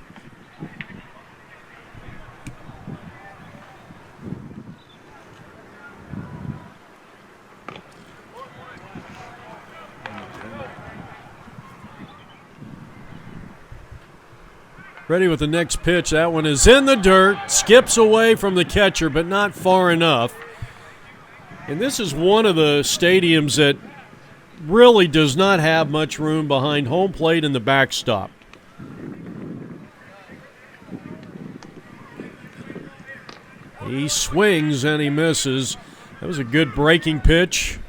Ready with the next pitch. That one is in the dirt. Skips away from the catcher, but not far enough. And this is one of the stadiums that really does not have much room behind home plate and the backstop. He swings and he misses. That was a good breaking pitch.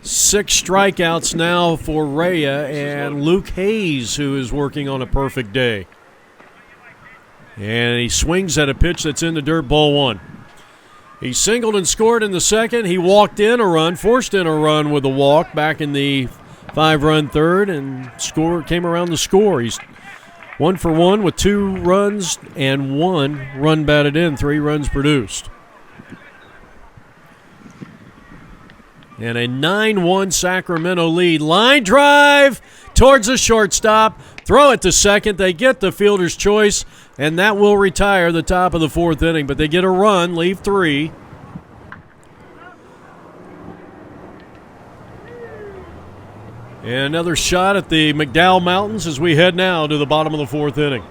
6 strikeouts now for Rhea and Luke Hayes, who is working on a perfect day. And he swings at a pitch that's in the dirt, ball 1. He singled and scored in the 2nd. He walked in a run, forced in a run with a walk back in the 5-run third, and came around to score. He's 1 for 1 with 2 runs and 1 run batted in, 3 runs produced. And a 9-1 Sacramento lead. Line drive towards the shortstop. Throw it to second. They get the fielder's choice, and that will retire the top of the 4th inning. But they get a run, leave 3. And another shot at the McDowell Mountains as we head now to the bottom of the 4th inning.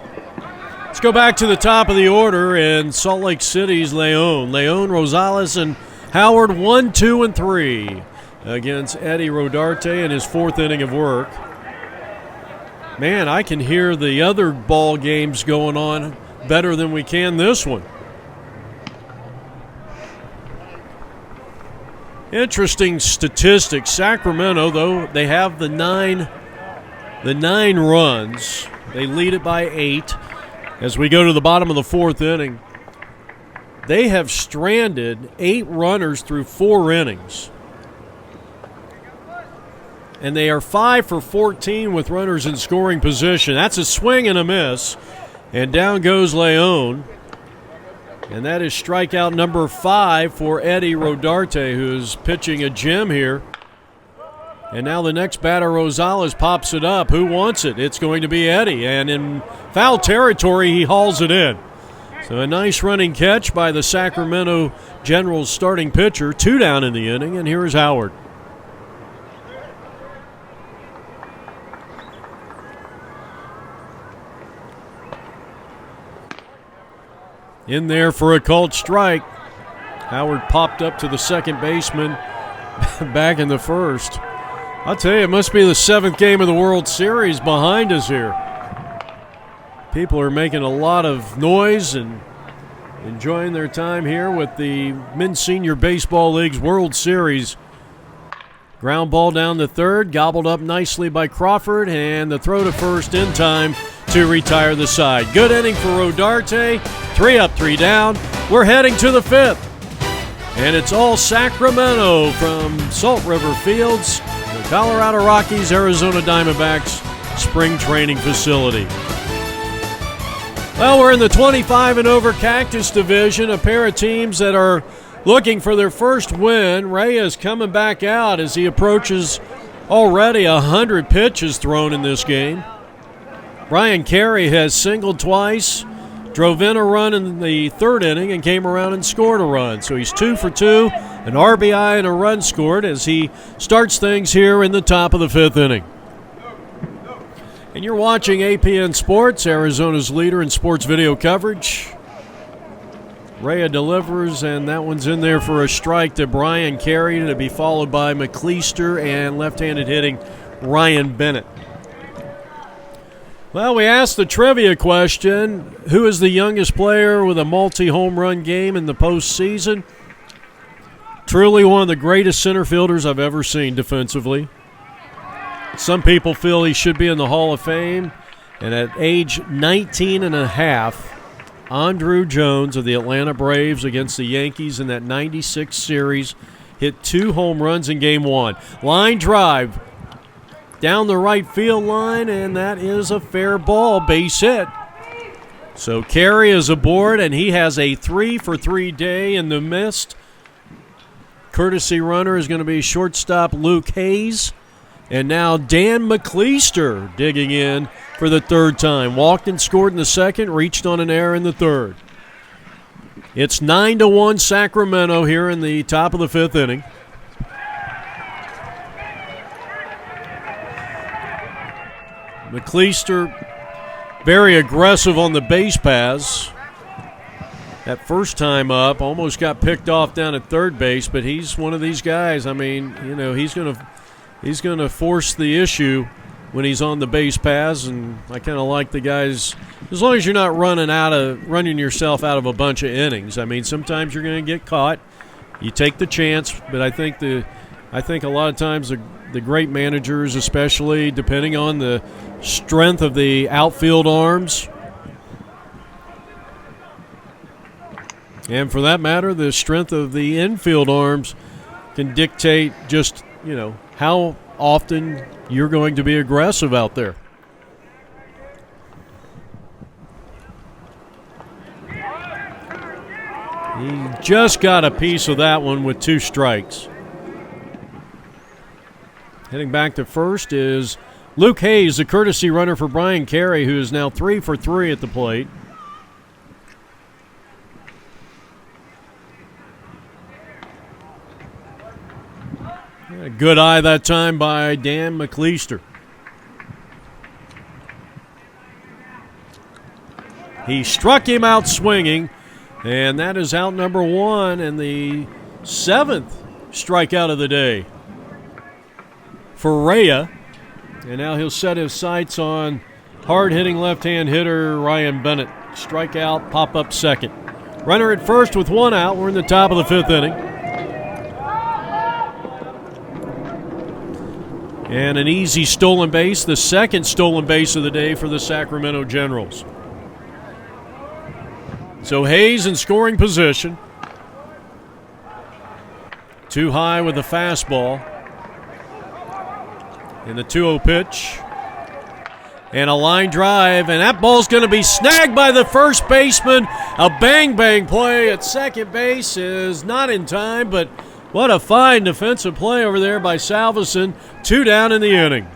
Let's go back to the top of the order in Salt Lake City's Leon, Rosales, and Howard 1, 2, and 3 against Eddie Rodarte in his fourth inning of work. Man, I can hear the other ball games going on better than we can this one. Interesting statistics. Sacramento, though, they have the nine runs. They lead it by 8. As we go to the bottom of the fourth inning, they have stranded 8 runners through 4 innings. And they are 5 for 14 with runners in scoring position. That's a swing and a miss. And down goes Leon. And that is strikeout number 5 for Eddie Rodarte, who's pitching a gem here. And now the next batter, Rosales, pops it up. Who wants it? It's going to be Eddie. And in foul territory, he hauls it in. So a nice running catch by the Sacramento Generals starting pitcher. 2 down in the inning, and here is Howard. In there for a called strike. Howard popped up to the second baseman back in the first. I'll tell you, it must be the 7th game of the World Series behind us here. People are making a lot of noise and enjoying their time here with the Men's Senior Baseball League's World Series. Ground ball down the third, gobbled up nicely by Crawford, and the throw to first in time to retire the side. Good inning for Rodarte. 3 up, 3 down. We're heading to the 5th. And it's all Sacramento from Salt River Fields, the Colorado Rockies, Arizona Diamondbacks spring training facility. Well, we're in the 25 and over Cactus Division, a pair of teams that are looking for their first win. Reyes coming back out as he approaches already 100 pitches thrown in this game. Brian Carey has singled twice, drove in a run in the third inning, and came around and scored a run. So he's 2 for 2, an RBI and a run scored as he starts things here in the top of the 5th inning. And you're watching APN Sports, Arizona's leader in sports video coverage. Rhea delivers, and that one's in there for a strike to Brian Carey, to be followed by McCleaster and left-handed hitting Ryan Bennett. Well, we asked the trivia question, who is the youngest player with a multi-home run game in the postseason? Truly one of the greatest center fielders I've ever seen defensively. Some people feel he should be in the Hall of Fame. And at age 19 and a half, Andrew Jones of the Atlanta Braves against the Yankees in that 96 series hit 2 home runs in Game 1. Line drive down the right field line, and that is a fair ball, base hit. So Carey is aboard, and he has a 3 for 3 day in the mist. Courtesy runner is going to be shortstop Luke Hayes. And now Dan McCleaster digging in for the 3rd time. Walked and scored in the 2nd, reached on an error in the 3rd. It's 9-1 Sacramento here in the top of the 5th inning. McCleaster very aggressive on the base paths. That first time up, almost got picked off down at third base, but he's one of these guys. I mean, you know, he's going to force the issue when he's on the base paths, and I kind of like the guys. As long as you're not running yourself out of a bunch of innings. I mean, sometimes you're going to get caught. You take the chance, but I think a lot of times the great managers, especially depending on the strength of the outfield arms, and for that matter, the strength of the infield arms, can dictate just, you know, how often you're going to be aggressive out there. He just got a piece of that one with 2 strikes. Heading back to first is Luke Hayes, the courtesy runner for Brian Carey, who is now 3 for 3 at the plate. A good eye that time by Dan McCleaster. He struck him out swinging, and that is out number 1 and the 7th strikeout of the day for Rhea. And now he'll set his sights on hard-hitting left-hand hitter Ryan Bennett. Strikeout, pop up second. Runner at first with 1 out. We're in the top of the 5th inning. And an easy stolen base, the second stolen base of the day for the Sacramento Generals. So Hayes in scoring position. Too high with the fastball. And the 2-0 pitch. And a line drive, and that ball's going to be snagged by the first baseman. A bang-bang play at second base is not in time, but what a fine defensive play over there by Salveson. 2 down in the inning.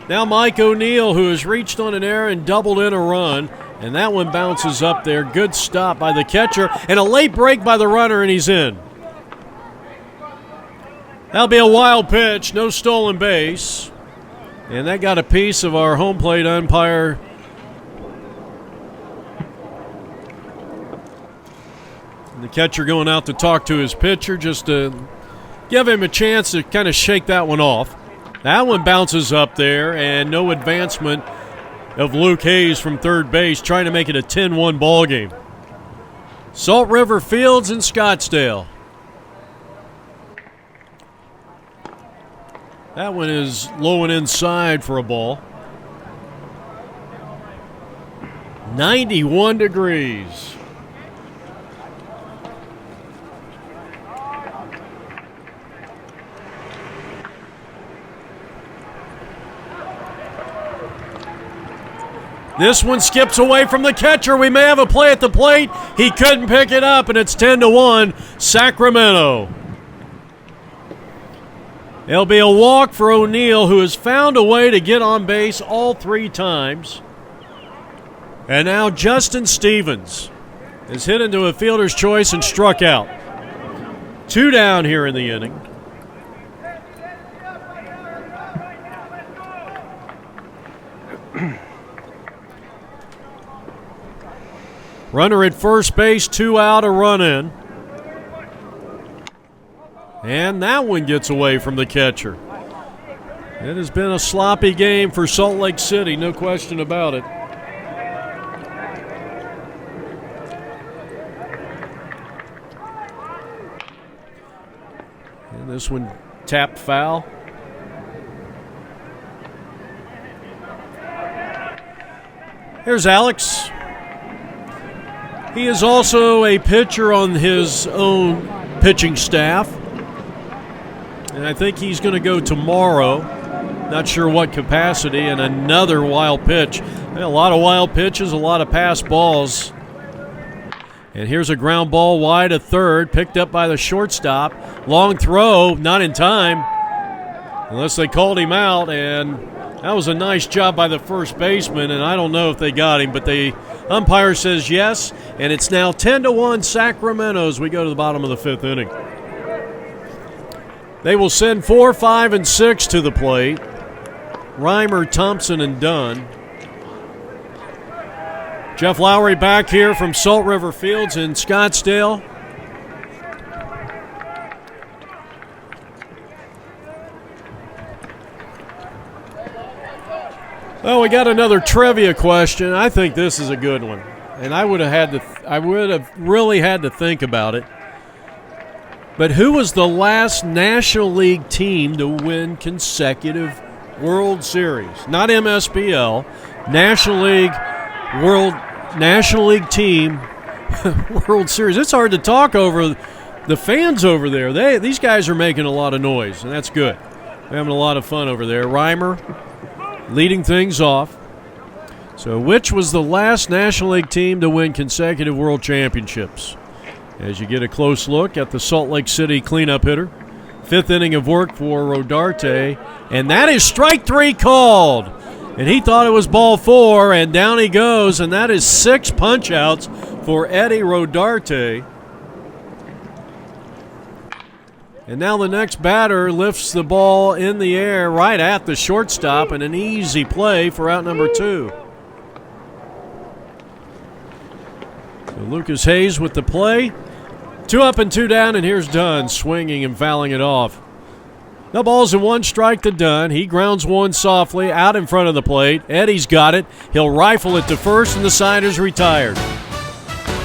Now Mike O'Neill, who has reached on an error and doubled in a run, and that one bounces up there. Good stop by the catcher, and a late break by the runner, and he's in. That'll be a wild pitch, no stolen base. And that got a piece of our home plate umpire. And the catcher going out to talk to his pitcher just to give him a chance to kind of shake that one off. That one bounces up there, and no advancement of Luke Hayes from third base, trying to make it a 10-1 ball game. Salt River Fields in Scottsdale. That one is low and inside for a ball. 91 degrees. This one skips away from the catcher. We may have a play at the plate. He couldn't pick it up, and it's 10-1 Sacramento. It'll be a walk for O'Neill, who has found a way to get on base all 3 times. And now Justin Stevens is hit into a fielder's choice and struck out. 2 down here in the inning. Runner at first base, 2 out, a run in. And that one gets away from the catcher. It has been a sloppy game for Salt Lake City, no question about it. And this one tapped foul. Here's Alex. He is also a pitcher on his own pitching staff. And I think he's going to go tomorrow. Not sure what capacity. And another wild pitch. A lot of wild pitches, a lot of pass balls. And here's a ground ball wide of third, picked up by the shortstop. Long throw, not in time, unless they called him out. And that was a nice job by the first baseman, and I don't know if they got him, but the umpire says yes, and it's now 10-1 Sacramento as we go to the bottom of the 5th inning. They will send 4, 5, and 6 to the plate. Reimer, Thompson, and Dunn. Jeff Lowry back here from Salt River Fields in Scottsdale. Well, we got another trivia question. I think this is a good one, and I would have really had to think about it. But who was the last National League team to win consecutive World Series? Not MSBL, National League team World Series. It's hard to talk over the fans over there. These guys are making a lot of noise, and that's good. We're having a lot of fun over there. Reimer leading things off. So which was the last National League team to win consecutive World Championships? As you get a close look at the Salt Lake City cleanup hitter. 5th inning of work for Rodarte, and that is strike 3 called. And he thought it was ball 4, and down he goes, and that is 6 punch-outs for Eddie Rodarte. And now the next batter lifts the ball in the air right at the shortstop, and an easy play for out number 2. So Lucas Hayes with the play. 2 up and 2 down, and here's Dunn swinging and fouling it off. No balls and 1 strike to Dunn. He grounds one softly out in front of the plate. Eddie's got it. He'll rifle it to first, and the side is retired.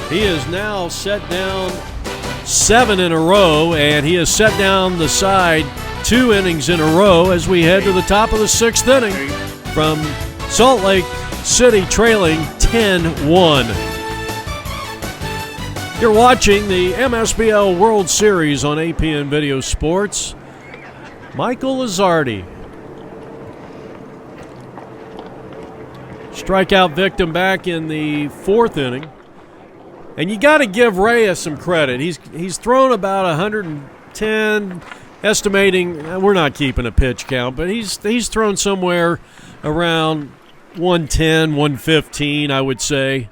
He has now set down 7 in a row, and he has set down the side 2 innings in a row as we head to the top of the 6th inning from Salt Lake City trailing 10-1. You're watching the MSBL World Series on APN Video Sports. Michael Lizardi. Strikeout victim back in the 4th inning. And you got to give Reyes some credit. He's thrown about 110, estimating, we're not keeping a pitch count, but he's thrown somewhere around 110, 115, I would say.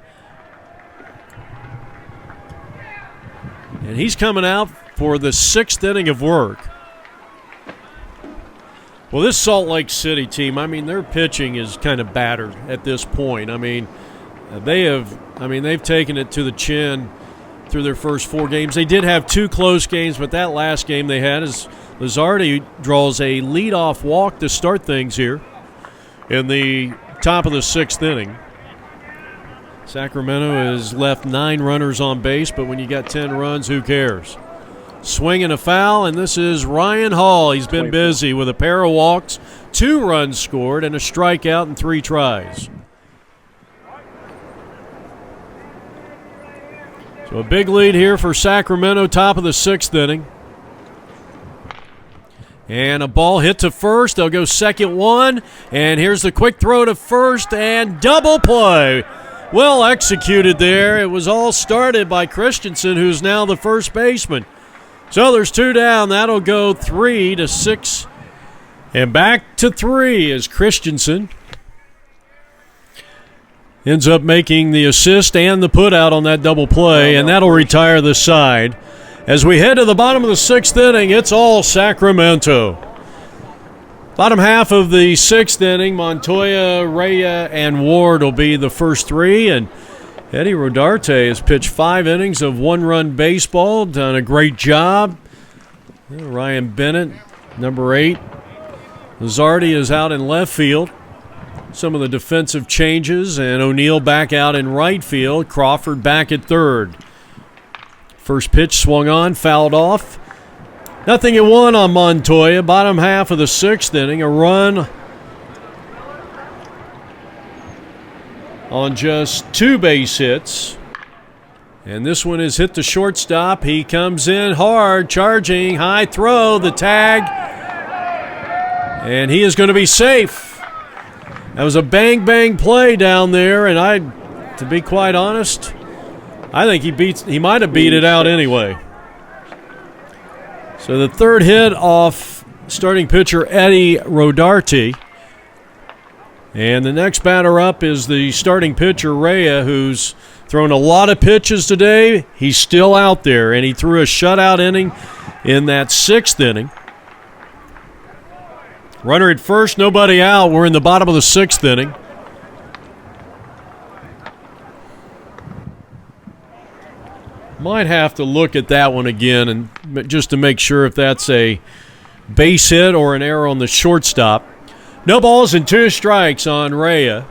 And he's coming out for the 6th inning of work. Well, this Salt Lake City team, their pitching is kind of battered at this point. They've taken it to the chin through their first 4 games. They did have 2 close games, but that last game they had is Lizardi draws a leadoff walk to start things here in the top of the 6th inning. Sacramento has left 9 runners on base, but when you got 10 runs, who cares? Swing and a foul, and this is Ryan Hall. He's been busy with a pair of walks, 2 runs scored, and a strikeout in 3 tries. So a big lead here for Sacramento, top of the 6th inning. And a ball hit to first. They'll go second 1, and here's the quick throw to first, and double play. Well executed there. It was all started by Christensen, who's now the first baseman. So there's 2 down. That'll go 3-6. And back to 3 is Christensen. Ends up making the assist and the putout on that double play, and that'll retire the side. As we head to the bottom of the 6th inning, it's all Sacramento. Bottom half of the 6th inning, Montoya, Reyes, and Ward will be the first 3, and Eddie Rodarte has pitched 5 innings of 1-run baseball, done a great job. Ryan Bennett, number 8. Lizardi is out in left field. Some of the defensive changes, and O'Neill back out in right field. Crawford back at third. First pitch swung on, fouled off. 0-1 on Montoya. Bottom half of the 6th inning, a run on just 2 base hits. And this one is hit to shortstop. He comes in hard, charging, high throw, the tag. And he is going to be safe. That was a bang-bang play down there, and to be quite honest, I think he might have beat it out anyway. So the 3rd hit off starting pitcher Eddie Rodarte. And the next batter up is the starting pitcher, Reyes, who's thrown a lot of pitches today. He's still out there, and he threw a shutout inning in that 6th inning. Runner at first, nobody out. We're in the bottom of the 6th inning. Might have to look at that one again and just to make sure if that's a base hit or an error on the shortstop. No balls and 2 strikes on Reyes.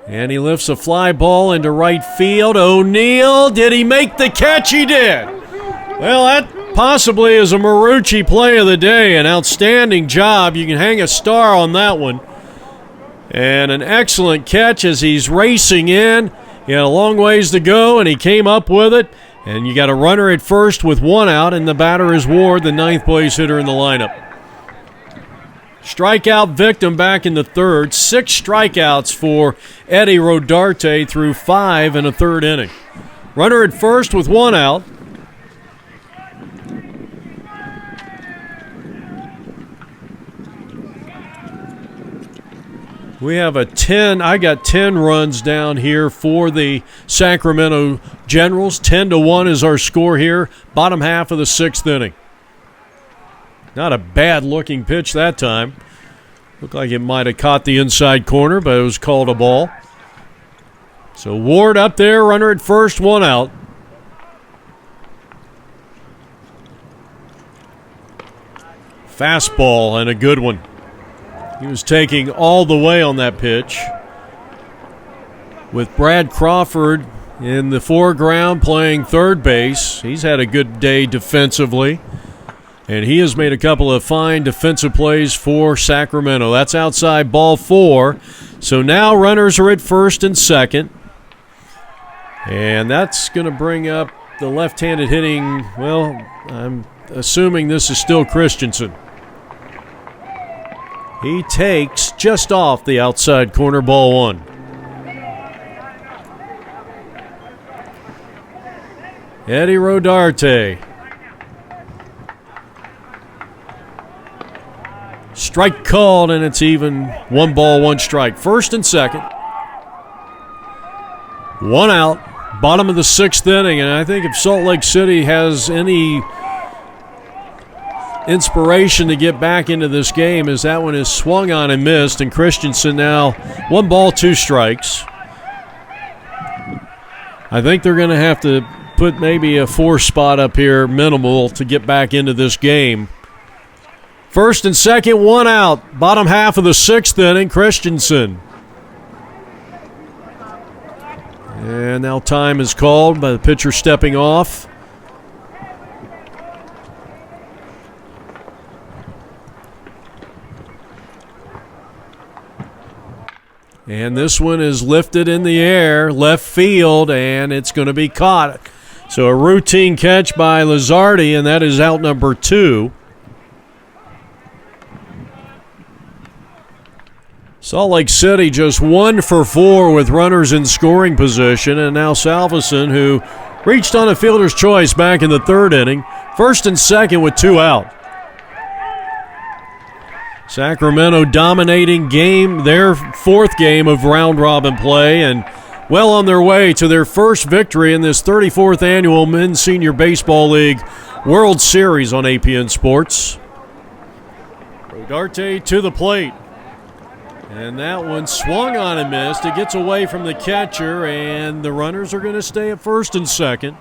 And he lifts a fly ball into right field. O'Neill, did he make the catch? He did. Well, that possibly is a Marucci play of the day. An outstanding job. You can hang a star on that one. And an excellent catch as he's racing in. He had a long ways to go, and he came up with it. And you got a runner at first with 1 out, and the batter is Ward, the 9th place hitter in the lineup. Strikeout victim back in the 3rd. 6 strikeouts for Eddie Rodarte through 5 in a 3rd inning. Runner at first with 1 out. We have I got 10 runs down here for the Sacramento Generals. 10-1 is our score here. Bottom half of the 6th inning. Not a bad-looking pitch that time. Looked like it might have caught the inside corner, but it was called a ball. So Ward up there, runner at first, one out. Fastball and a good one. He was taking all the way on that pitch. With Brad Crawford in the foreground playing third base. He's had a good day defensively. And he has made a couple of fine defensive plays for Sacramento. That's outside ball 4. So now runners are at first and second. And that's going to bring up the left-handed hitting. Well, I'm assuming this is still Christensen. He takes just off the outside corner, ball 1. Eddie Rodarte. Strike called, and it's even 1 ball, 1 strike. First and second. 1 out. Bottom of the 6th inning, and I think if Salt Lake City has any inspiration to get back into this game, is that one is swung on and missed, and Christensen now 1 ball, 2 strikes. I think they're going to have to put maybe a 4 spot up here, minimal, to get back into this game. First and second, 1 out. Bottom half of the 6th inning, Christensen. And now time is called by the pitcher stepping off. And this one is lifted in the air, left field, and it's going to be caught. So a routine catch by Lizardi, and that is out number 2. Salt Lake City just 1 for 4 with runners in scoring position, and now Salveson, who reached on a fielder's choice back in the 3rd inning, first and second with 2 out. Sacramento dominating their 4th game of round-robin play, and well on their way to their first victory in this 34th annual Men's Senior Baseball League World Series on APN Sports. Rodarte to the plate. And that one swung on and missed. It gets away from the catcher, and the runners are going to stay at first and second.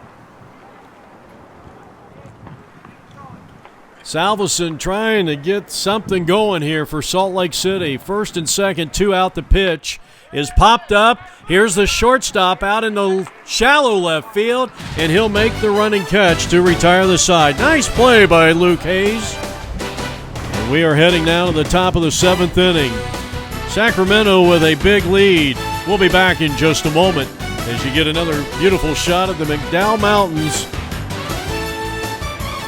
Salveson trying to get something going here for Salt Lake City. First and second, 2 out. The pitch is popped up. Here's the shortstop out in the shallow left field, and he'll make the running catch to retire the side. Nice play by Luke Hayes. And we are heading now to the top of the 7th inning. Sacramento with a big lead. We'll be back in just a moment as you get another beautiful shot of the McDowell Mountains.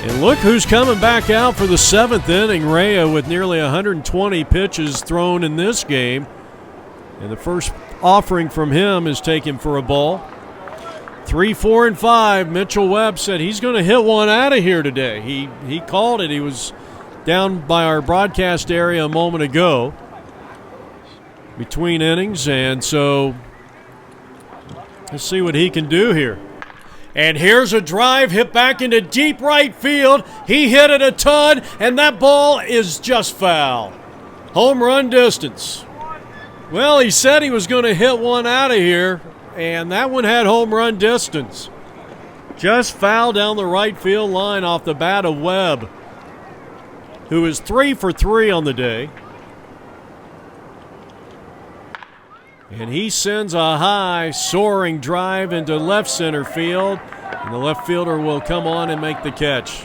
And look who's coming back out for the 7th inning. Rhea with nearly 120 pitches thrown in this game. And the first offering from him is taken for a ball. 3, 4, and 5. Mitchell Webb said he's going to hit one out of here today. He called it. He was down by our broadcast area a moment ago between innings, and so let's see what he can do here. And here's a drive hit back into deep right field. He hit it a ton, and that ball is just foul. Home run distance. Well, he said he was going to hit one out of here, and that one had home run distance. Just foul down the right field line off the bat of Webb, who is 3 for 3 on the day. And he sends a high, soaring drive into left center field. And the left fielder will come on and make the catch.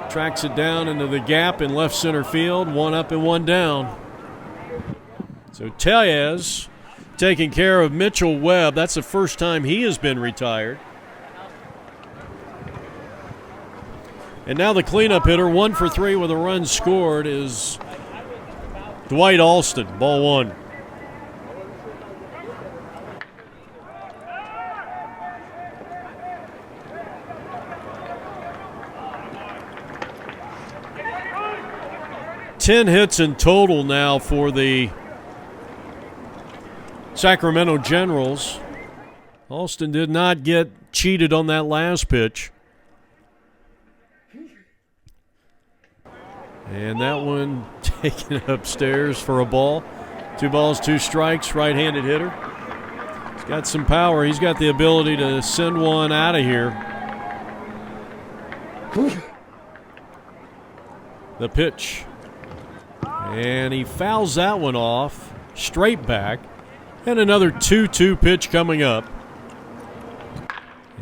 Tracks it down into the gap in left center field. 1 up and 1 down. So Tellez taking care of Mitchell Webb. That's the first time he has been retired. And now the cleanup hitter, 1 for 3 with a run scored, is Dwight Alston. Ball 1. Ten hits in total now for the Sacramento Generals. Alston did not get cheated on that last pitch. And that one taken upstairs for a ball. 2 balls, 2 strikes, right-handed hitter. He's got some power. He's got the ability to send one out of here. The pitch. And he fouls that one off. Straight back. And another 2-2 pitch coming up.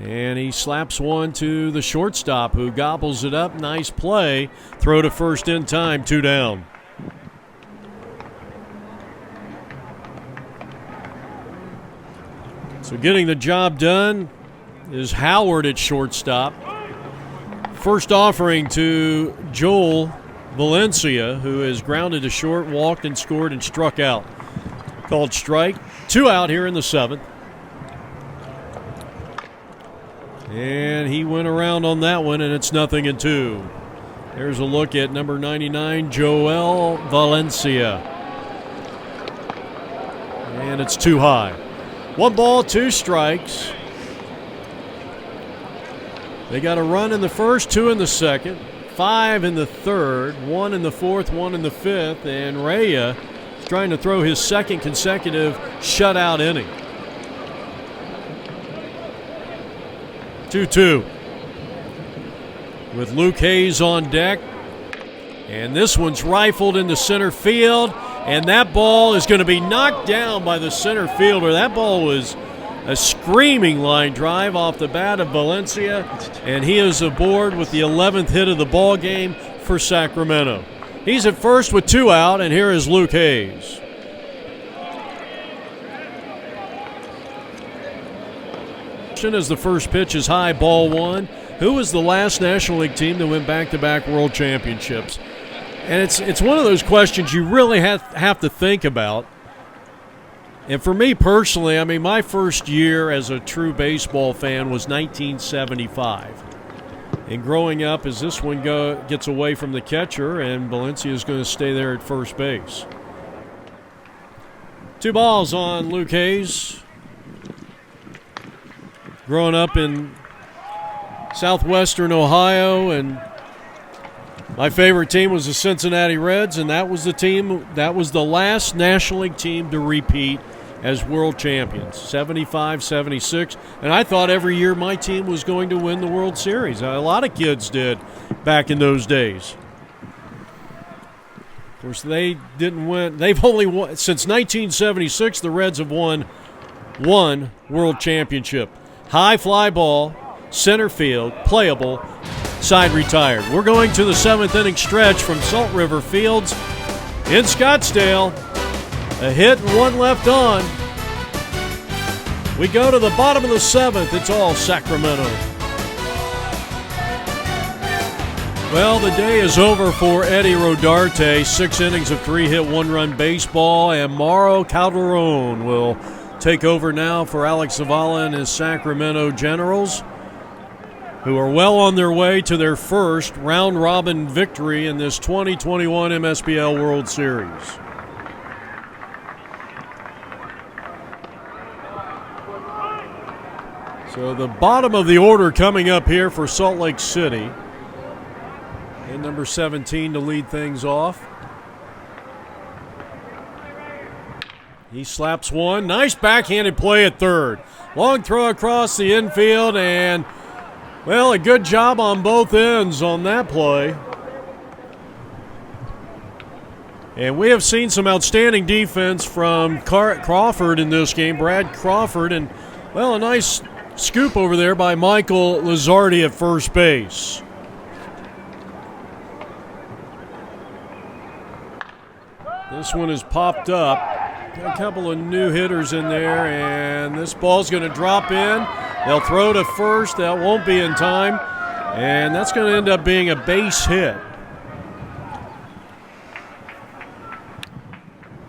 And he slaps one to the shortstop, who gobbles it up. Nice play. Throw to first in time. 2 down. So getting the job done is Howard at shortstop. First offering to Joel Valencia, who has grounded to short, walked and scored and struck out. Called strike. 2 out here in the 7th. And he went around on that one, and it's 0-2. There's a look at number 99, Joel Valencia. And it's too high. 1 ball, 2 strikes. They got a run in the first, 2 in the second, 5 in the third, 1 in the fourth, 1 in the fifth, and Raya is trying to throw his second consecutive shutout inning. 2-2 with Luke Hayes on deck. And this one's rifled into center field, and that ball is going to be knocked down by the center fielder. That ball was a screaming line drive off the bat of Valencia, and he is aboard with the 11th hit of the ball game for Sacramento. He's at first with 2 out, and here is Luke Hayes. As the first pitch is high, ball 1. Who was the last National League team that went back-to-back World Championships? And it's one of those questions you really have to think about. And for me personally, I mean, my first year as a true baseball fan was 1975. And growing up, as this one gets away from the catcher, and Valencia is going to stay there at first base. 2 balls on Luke Hayes. Growing up in southwestern Ohio, and my favorite team was the Cincinnati Reds, and that was the last National League team to repeat as world champions, 75, 76. And I thought every year my team was going to win the World Series. A lot of kids did back in those days. Of course, they didn't win. They've only won since 1976. The Reds have won 1 World Championship. High fly ball, center field, playable, side retired. We're going to the 7th inning stretch from Salt River Fields in Scottsdale. A hit and 1 left on. We go to the bottom of the 7th. It's all Sacramento. Well, the day is over for Eddie Rodarte. 6 innings of 3-hit, 1-run baseball, and Marro Caldarone will take over now for Alex Zavala and his Sacramento Generals, who are well on their way to their first round-robin victory in this 2021 MSBL World Series. So the bottom of the order coming up here for Salt Lake City. And number 17 to lead things off. He slaps one. Nice backhanded play at third. Long throw across the infield, and, well, a good job on both ends on that play. And we have seen some outstanding defense from Crawford in this game, Brad Crawford, and, well, a nice scoop over there by Michael Lizardi at first base. This one is popped up. Got a couple of new hitters in there, and this ball's going to drop in. They'll throw to first. That won't be in time, and that's going to end up being a base hit.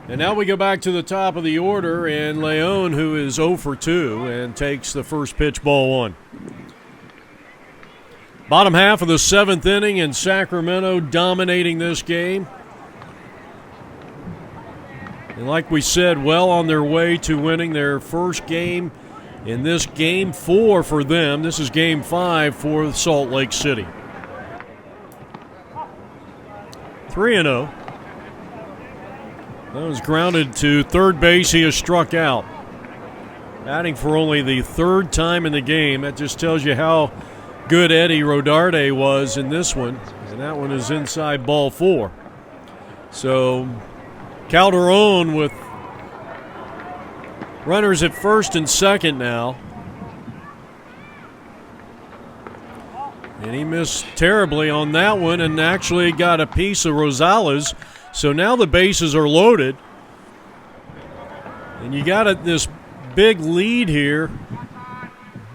And now we go back to the top of the order, and Leon, who is 0 for 2, and takes the first pitch, ball 1. Bottom half of the 7th inning, and Sacramento dominating this game. And like we said, well on their way to winning their first game in this Game 4 for them. This is Game 5 for Salt Lake City. 3-0. That was grounded to third base. He is struck out. batting for only the third time in the game. That just tells you how good Eddie Rodarte was in this one. And that one is inside ball 4. So Caldarone with runners at first and second now. And he missed terribly on that one and actually got a piece of Rosales. So now the bases are loaded. And you got this big lead here.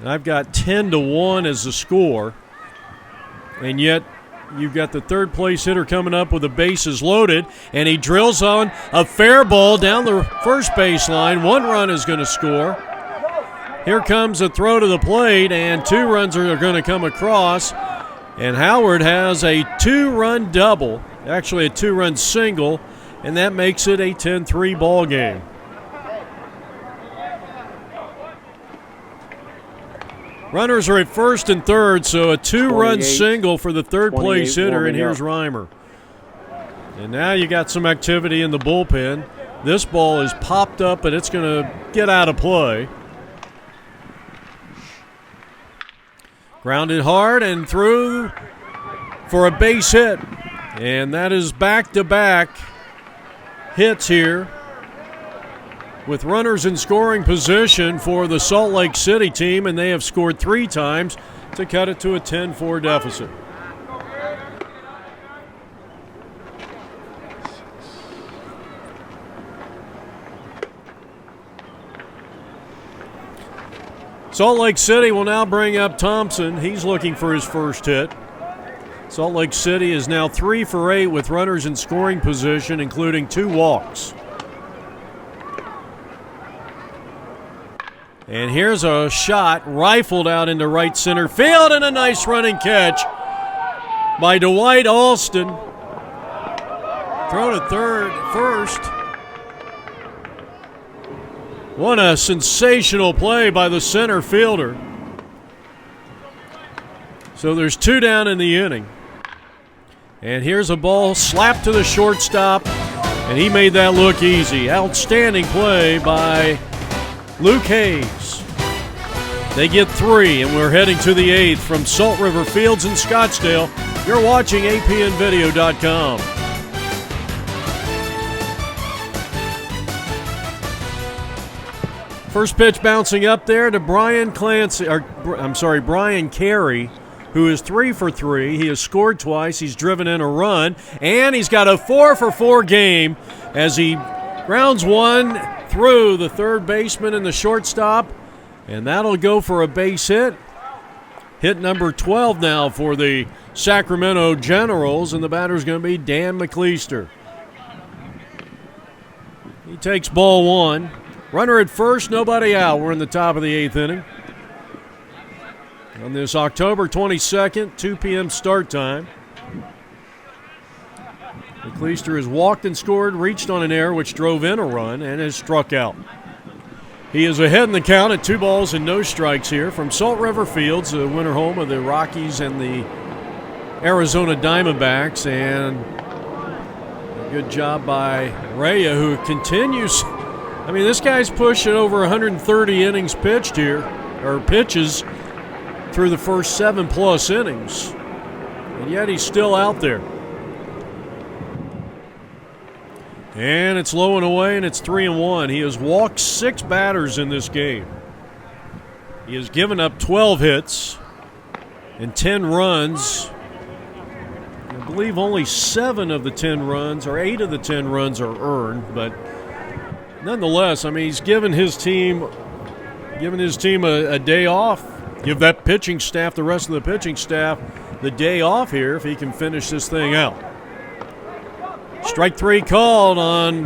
I've got 10-1 as the score. And yet you've got the third place hitter coming up with the bases loaded. And he drills on a fair ball down the first baseline. 1 run is going to score. Here comes a throw to the plate, and 2 runs are going to come across. And Howard has a 2-run double, actually a 2-run single, and that makes it a 10-3 ball game. Runners are at first and third, so a 2-run single for the third place hitter, and here's Reimer. And now you got some activity in the bullpen. This ball is popped up, and it's going to get out of play. Grounded hard and through for a base hit. And that is back-to-back hits here with runners in scoring position for the Salt Lake City team, and they have scored 3 times to cut it to a 10-4 deficit. Salt Lake City will now bring up Thompson. He's looking for his first hit. Salt Lake City is now 3 for 8 with runners in scoring position, including 2 walks. And here's a shot rifled out into right center field, and a nice running catch by Dwight Alston. Throw to first. What a sensational play by the center fielder. So there's 2 down in the inning. And here's a ball slapped to the shortstop, and he made that look easy. Outstanding play by Luke Hayes. They get 3, and we're heading to the 8th from Salt River Fields in Scottsdale. You're watching APNvideo.com. First pitch bouncing up there to Brian Carey, who is 3 for 3. He has scored twice. He's driven in a run, and he's got a 4 for 4 game as he grounds one through the third baseman and the shortstop, and that'll go for a base hit. Hit number 12 now for the Sacramento Generals, and the batter's going to be Dan McCleaster. He takes ball 1. Runner at first, nobody out. We're in the top of the 8th inning. On this October 22nd, 2 p.m. start time. McCleaster has walked and scored, reached on an error which drove in a run, and has struck out. He is ahead in the count at 2 balls and no strikes here from Salt River Fields, the winter home of the Rockies and the Arizona Diamondbacks. And a good job by Raya, who continues. I mean, this guy's pushing over 130 innings pitched here, or pitches, through the first 7+ innings. And yet he's still out there. And it's low and away, and it's 3-1. He has walked 6 batters in this game. He has given up 12 hits and 10 runs. I believe only 7 of the 10 runs, or 8 of the 10 runs are earned, but nonetheless, I mean, he's given his team a day off. Give that pitching staff, the rest of the pitching staff, the day off here if he can finish this thing out. Strike 3 called on,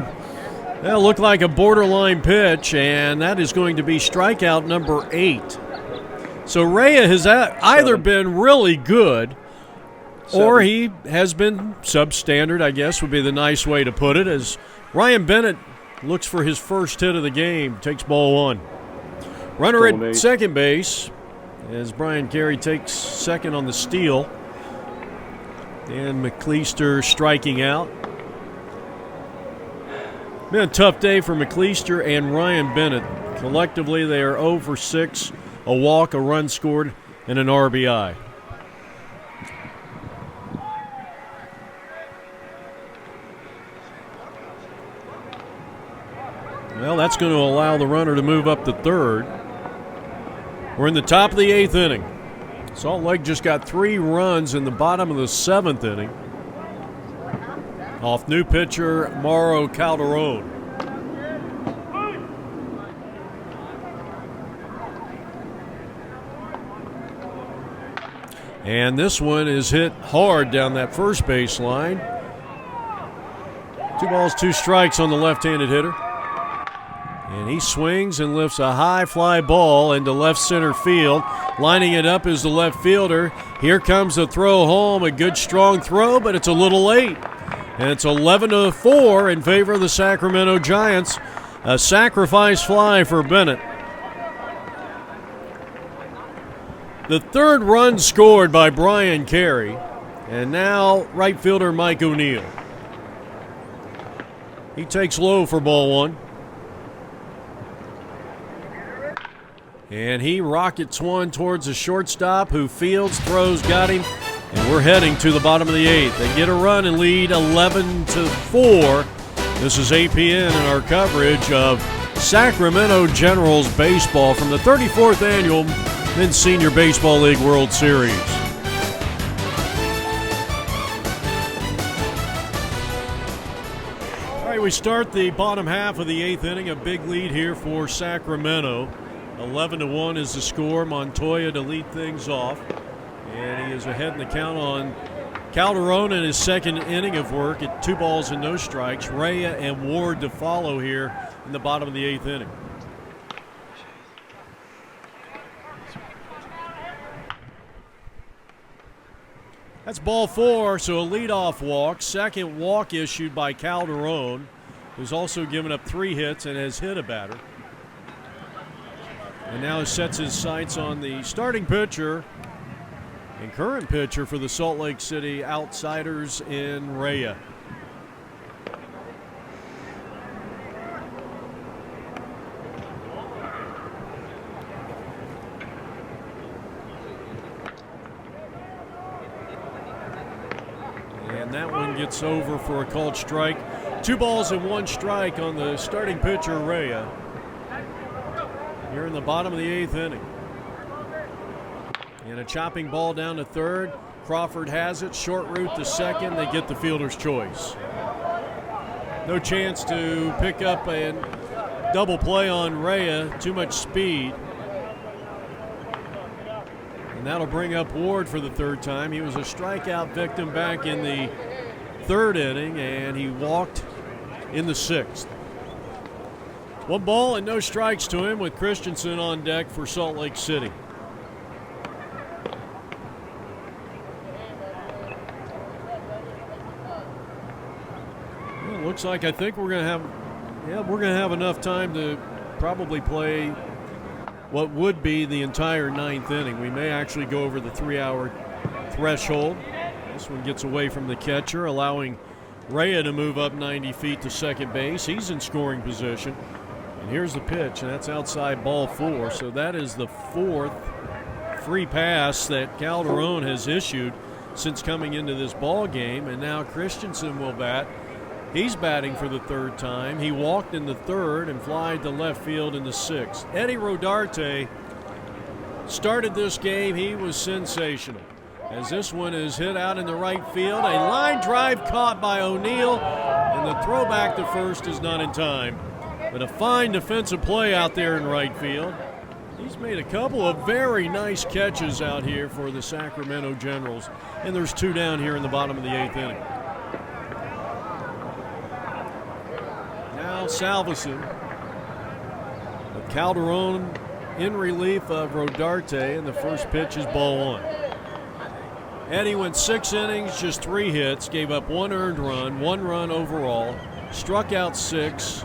that looked like a borderline pitch, and that is going to be strikeout number 8. So Raya has either been really good or he has been substandard, I guess would be the nice way to put it, as Ryan Bennett looks for his first hit of the game, takes ball 1. Runner at second base as Brian Carey takes second on the steal. And McCleaster striking out. Been a tough day for McCleaster and Ryan Bennett. Collectively, they are 0 for 6, a walk, a run scored, and an RBI. Well, that's going to allow the runner to move up to third. We're in the top of the 8th inning. Salt Lake just got 3 runs in the bottom of the 7th inning off new pitcher Marro Caldarone. And this one is hit hard down that first baseline. 2 balls, 2 strikes on the left-handed hitter. And he swings and lifts a high fly ball into left center field. Lining it up is the left fielder. Here comes the throw home, a good strong throw, but it's a little late. And it's 11-4 in favor of the Sacramento Giants. A sacrifice fly for Bennett. The third run scored by Brian Carey. And now right fielder Mike O'Neill. He takes low for ball 1. And he rockets one towards the shortstop who fields, throws, got him, and we're heading to the bottom of the 8th. They get a run and lead 11-4. This is APN in our coverage of Sacramento Generals baseball from the 34th Annual Men's Senior Baseball League World Series. All right, we start the bottom half of the 8th inning. A big lead here for Sacramento. 11-1 is the score. Montoya to lead things off. And he is ahead in the count on Caldarone in his second inning of work at 2 balls and no strikes. Rhea and Ward to follow here in the bottom of the 8th inning. That's ball 4, so a leadoff walk. Second walk issued by Caldarone, who's also given up 3 hits and has hit a batter. And now he sets his sights on the starting pitcher and current pitcher for the Salt Lake City Outsiders in Rhea. And that one gets over for a called strike. 2 balls and 1 strike on the starting pitcher, Rhea. Here in the bottom of the 8th inning. And a chopping ball down to third. Crawford has it. Short route to second. They get the fielder's choice. No chance to pick up a double play on Rhea. Too much speed. And that'll bring up Ward for the 3rd time. He was a strikeout victim back in the 3rd inning, and he walked in the 6th. 1 ball and no strikes to him with Christensen on deck for Salt Lake City. Well, it looks like I think we're going to have enough time to probably play what would be the entire 9th inning. We may actually go over the 3-hour threshold. This one gets away from the catcher, allowing Rhea to move up 90 feet to second base. He's in scoring position. And here's the pitch, and that's outside ball 4. So that is the 4th free pass that Caldarone has issued since coming into this ball game. And now Christensen will bat. He's batting for the 3rd time. He walked in the 3rd and flied to left field in the 6th. Eddie Rodarte started this game. He was sensational, as this one is hit out in the right field. A line drive caught by O'Neill, and the throw back to first is not in time. But a fine defensive play out there in right field. He's made a couple of very nice catches out here for the Sacramento Generals. And there's 2 down here in the bottom of the 8th inning. Now Salveson. Caldarone in relief of Rodarte, and the first pitch is ball 1. Eddie went 6 innings, just 3 hits, gave up 1 earned run, 1 run overall, struck out 6,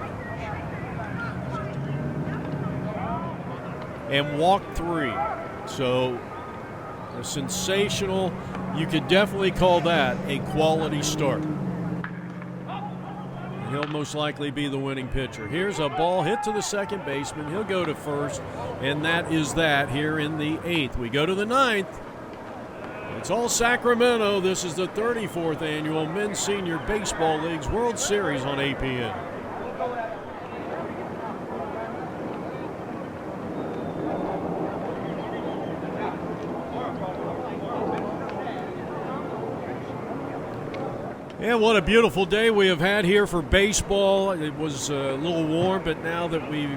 and walked 3. So a sensational, you could definitely call that a quality start. And he'll most likely be the winning pitcher. Here's a ball hit to the second baseman. He'll go to first, and that is that here in the 8th. We go to the 9th. It's all Sacramento. This is the 34th annual Men's Senior Baseball League's World Series on APN. And what a beautiful day we have had here for baseball. It was a little warm, but now that we're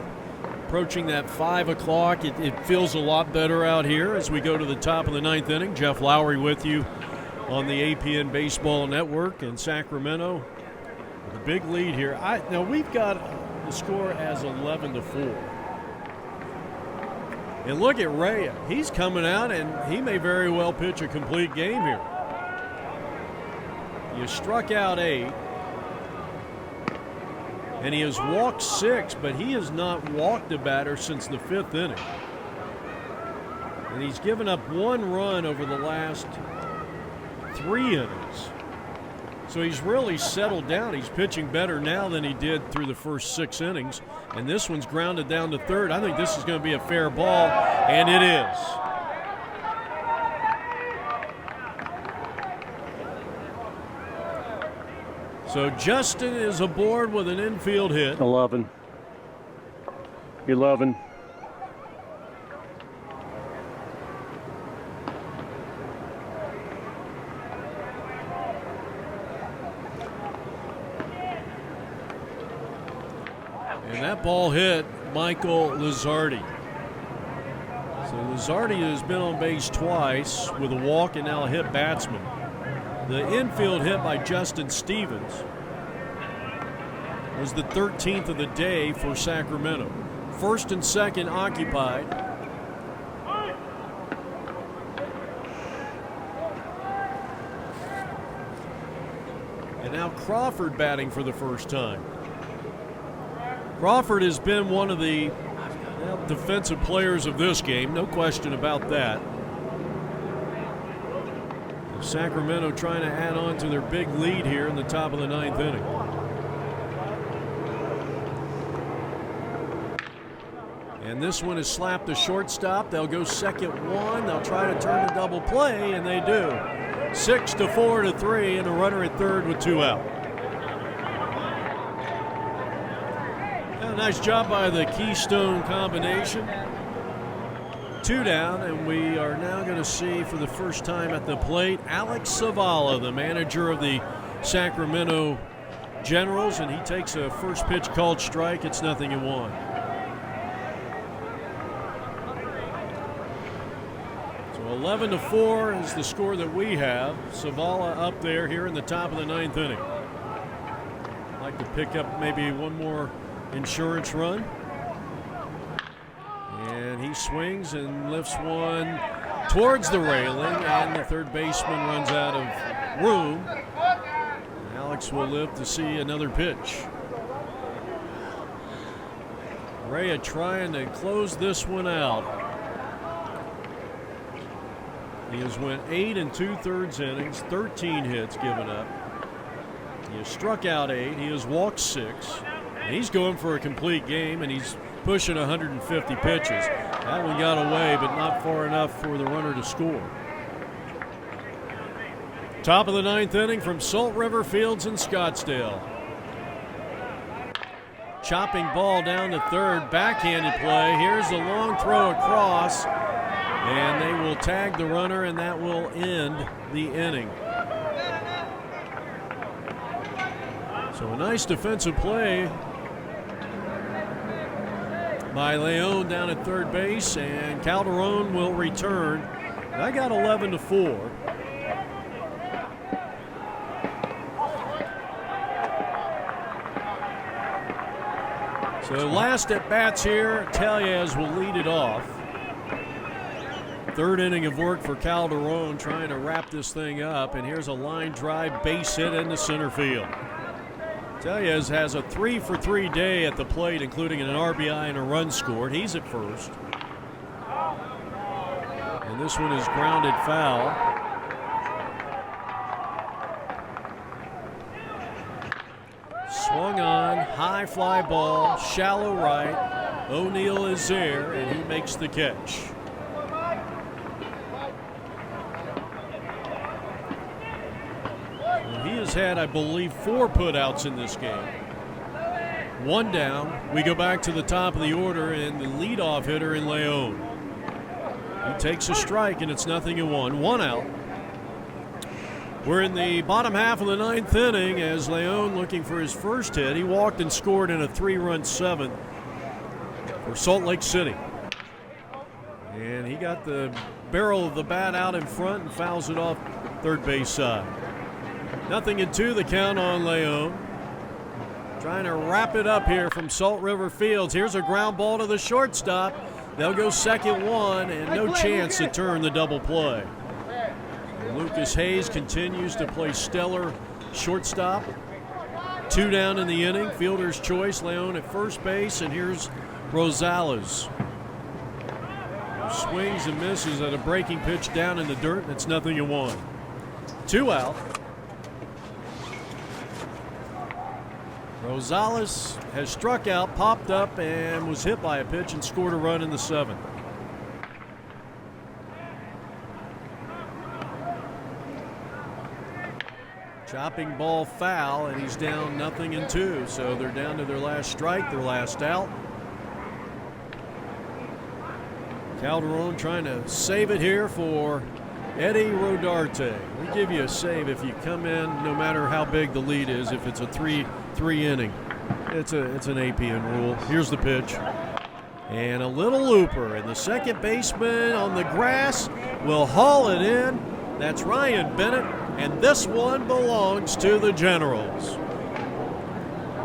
approaching that 5 o'clock, it feels a lot better out here as we go to the top of the 9th inning. Jeff Lowry with you on the APN Baseball Network in Sacramento. The big lead here. Now we've got the score as 11-4. And look at Ray. He's coming out, and he may very well pitch a complete game here. You struck out 8, and he has walked 6, but he has not walked a batter since the 5th inning. And he's given up 1 run over the last 3 innings. So he's really settled down. He's pitching better now than he did through the first 6 innings. And this one's grounded down to third. I think this is going to be a fair ball, and it is. So Justin is aboard with an infield hit. 11. And that ball hit Michael Lizardi. So Lizardi has been on base twice with a walk and now a hit batsman. The infield hit by Justin Stevens was the 13th of the day for Sacramento. First and second occupied. And now Crawford batting for the first time. Crawford has been one of the defensive players of this game, no question about that. Sacramento trying to add on to their big lead here in the top of the 9th inning. And this one is slapped to shortstop. They'll go second 1. They'll try to turn a double play, and they do. 6-4-3, and a runner at third with 2 out. Yeah, nice job by the Keystone combination. 2 down, and we are now going to see for the first time at the plate Alex Zavala, the manager of the Sacramento Generals, and he takes a first pitch called strike. It's 0-1. So 11-4 is the score that we have. Zavala up there here in the top of the 9th inning. I'd like to pick up maybe one more insurance run. And he swings and lifts one towards the railing, and the third baseman runs out of room. Alex will live to see another pitch. Rea trying to close this one out. He has went 8 2/3 innings, 13 hits given up. He has struck out 8. He has walked 6. And he's going for a complete game, and he's pushing 150 pitches. That one got away, but not far enough for the runner to score. Top of the 9th inning from Salt River Fields in Scottsdale. Chopping ball down to third, backhanded play. Here's a long throw across, and they will tag the runner, and that will end the inning. So a nice defensive play by Leon down at third base, and Caldarone will return. I got 11-4. So last at bats here, Tellez will lead it off. Third inning of work for Caldarone, trying to wrap this thing up, and here's a line drive base hit into center field. Tellez has a 3-for-3 day at the plate, including an RBI and a run scored. He's at first. And this one is grounded foul. Swung on, high fly ball, shallow right. O'Neal is there, and he makes the catch. Well, he has had, I believe, 4 putouts in this game. 1 down. We go back to the top of the order, and the leadoff hitter in Leon. He takes a strike, and it's 0-1. 1 out. We're in the bottom half of the 9th inning as Leon looking for his first hit. He walked and scored in a 3-run 7th for Salt Lake City. And he got the barrel of the bat out in front and fouls it off third base side. 0-2 the count on Leon. Trying to wrap it up here from Salt River Fields. Here's a ground ball to the shortstop. They'll go 2nd-1 and no chance to turn the double play. Lucas Hayes continues to play stellar shortstop. 2 down in the inning. Fielder's choice. Leon at first base, and here's Rosales. Swings and misses at a breaking pitch down in the dirt, and it's 0-1. 2 out. Rosales has struck out, popped up, and was hit by a pitch and scored a run in the 7th. Chopping ball foul, and he's down 0-2. So they're down to their last strike, their last out. Caldarone trying to save it here for Eddie Rodarte. We give you a save if you come in, no matter how big the lead is. If it's a 3 inning, it's an APN rule. Here's the pitch, and a little looper, and the second baseman on the grass will haul it in. That's Ryan Bennett, and this one belongs to the Generals.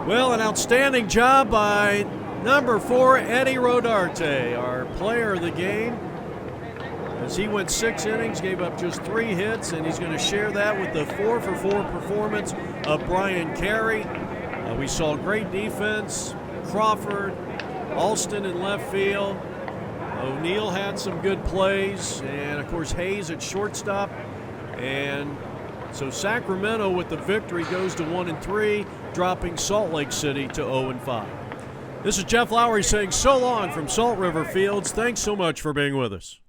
Well, an outstanding job by number 4, Eddie Rodarte, our player of the game, as he went 6 innings, gave up just 3 hits, and he's going to share that with the 4-for-4 performance of Brian Carey. We saw great defense. Crawford, Alston in left field. O'Neal had some good plays, and of course Hayes at shortstop. And so Sacramento with the victory goes to 1-3, dropping Salt Lake City to 0-5. This is Jeff Lowry saying so long from Salt River Fields. Thanks so much for being with us.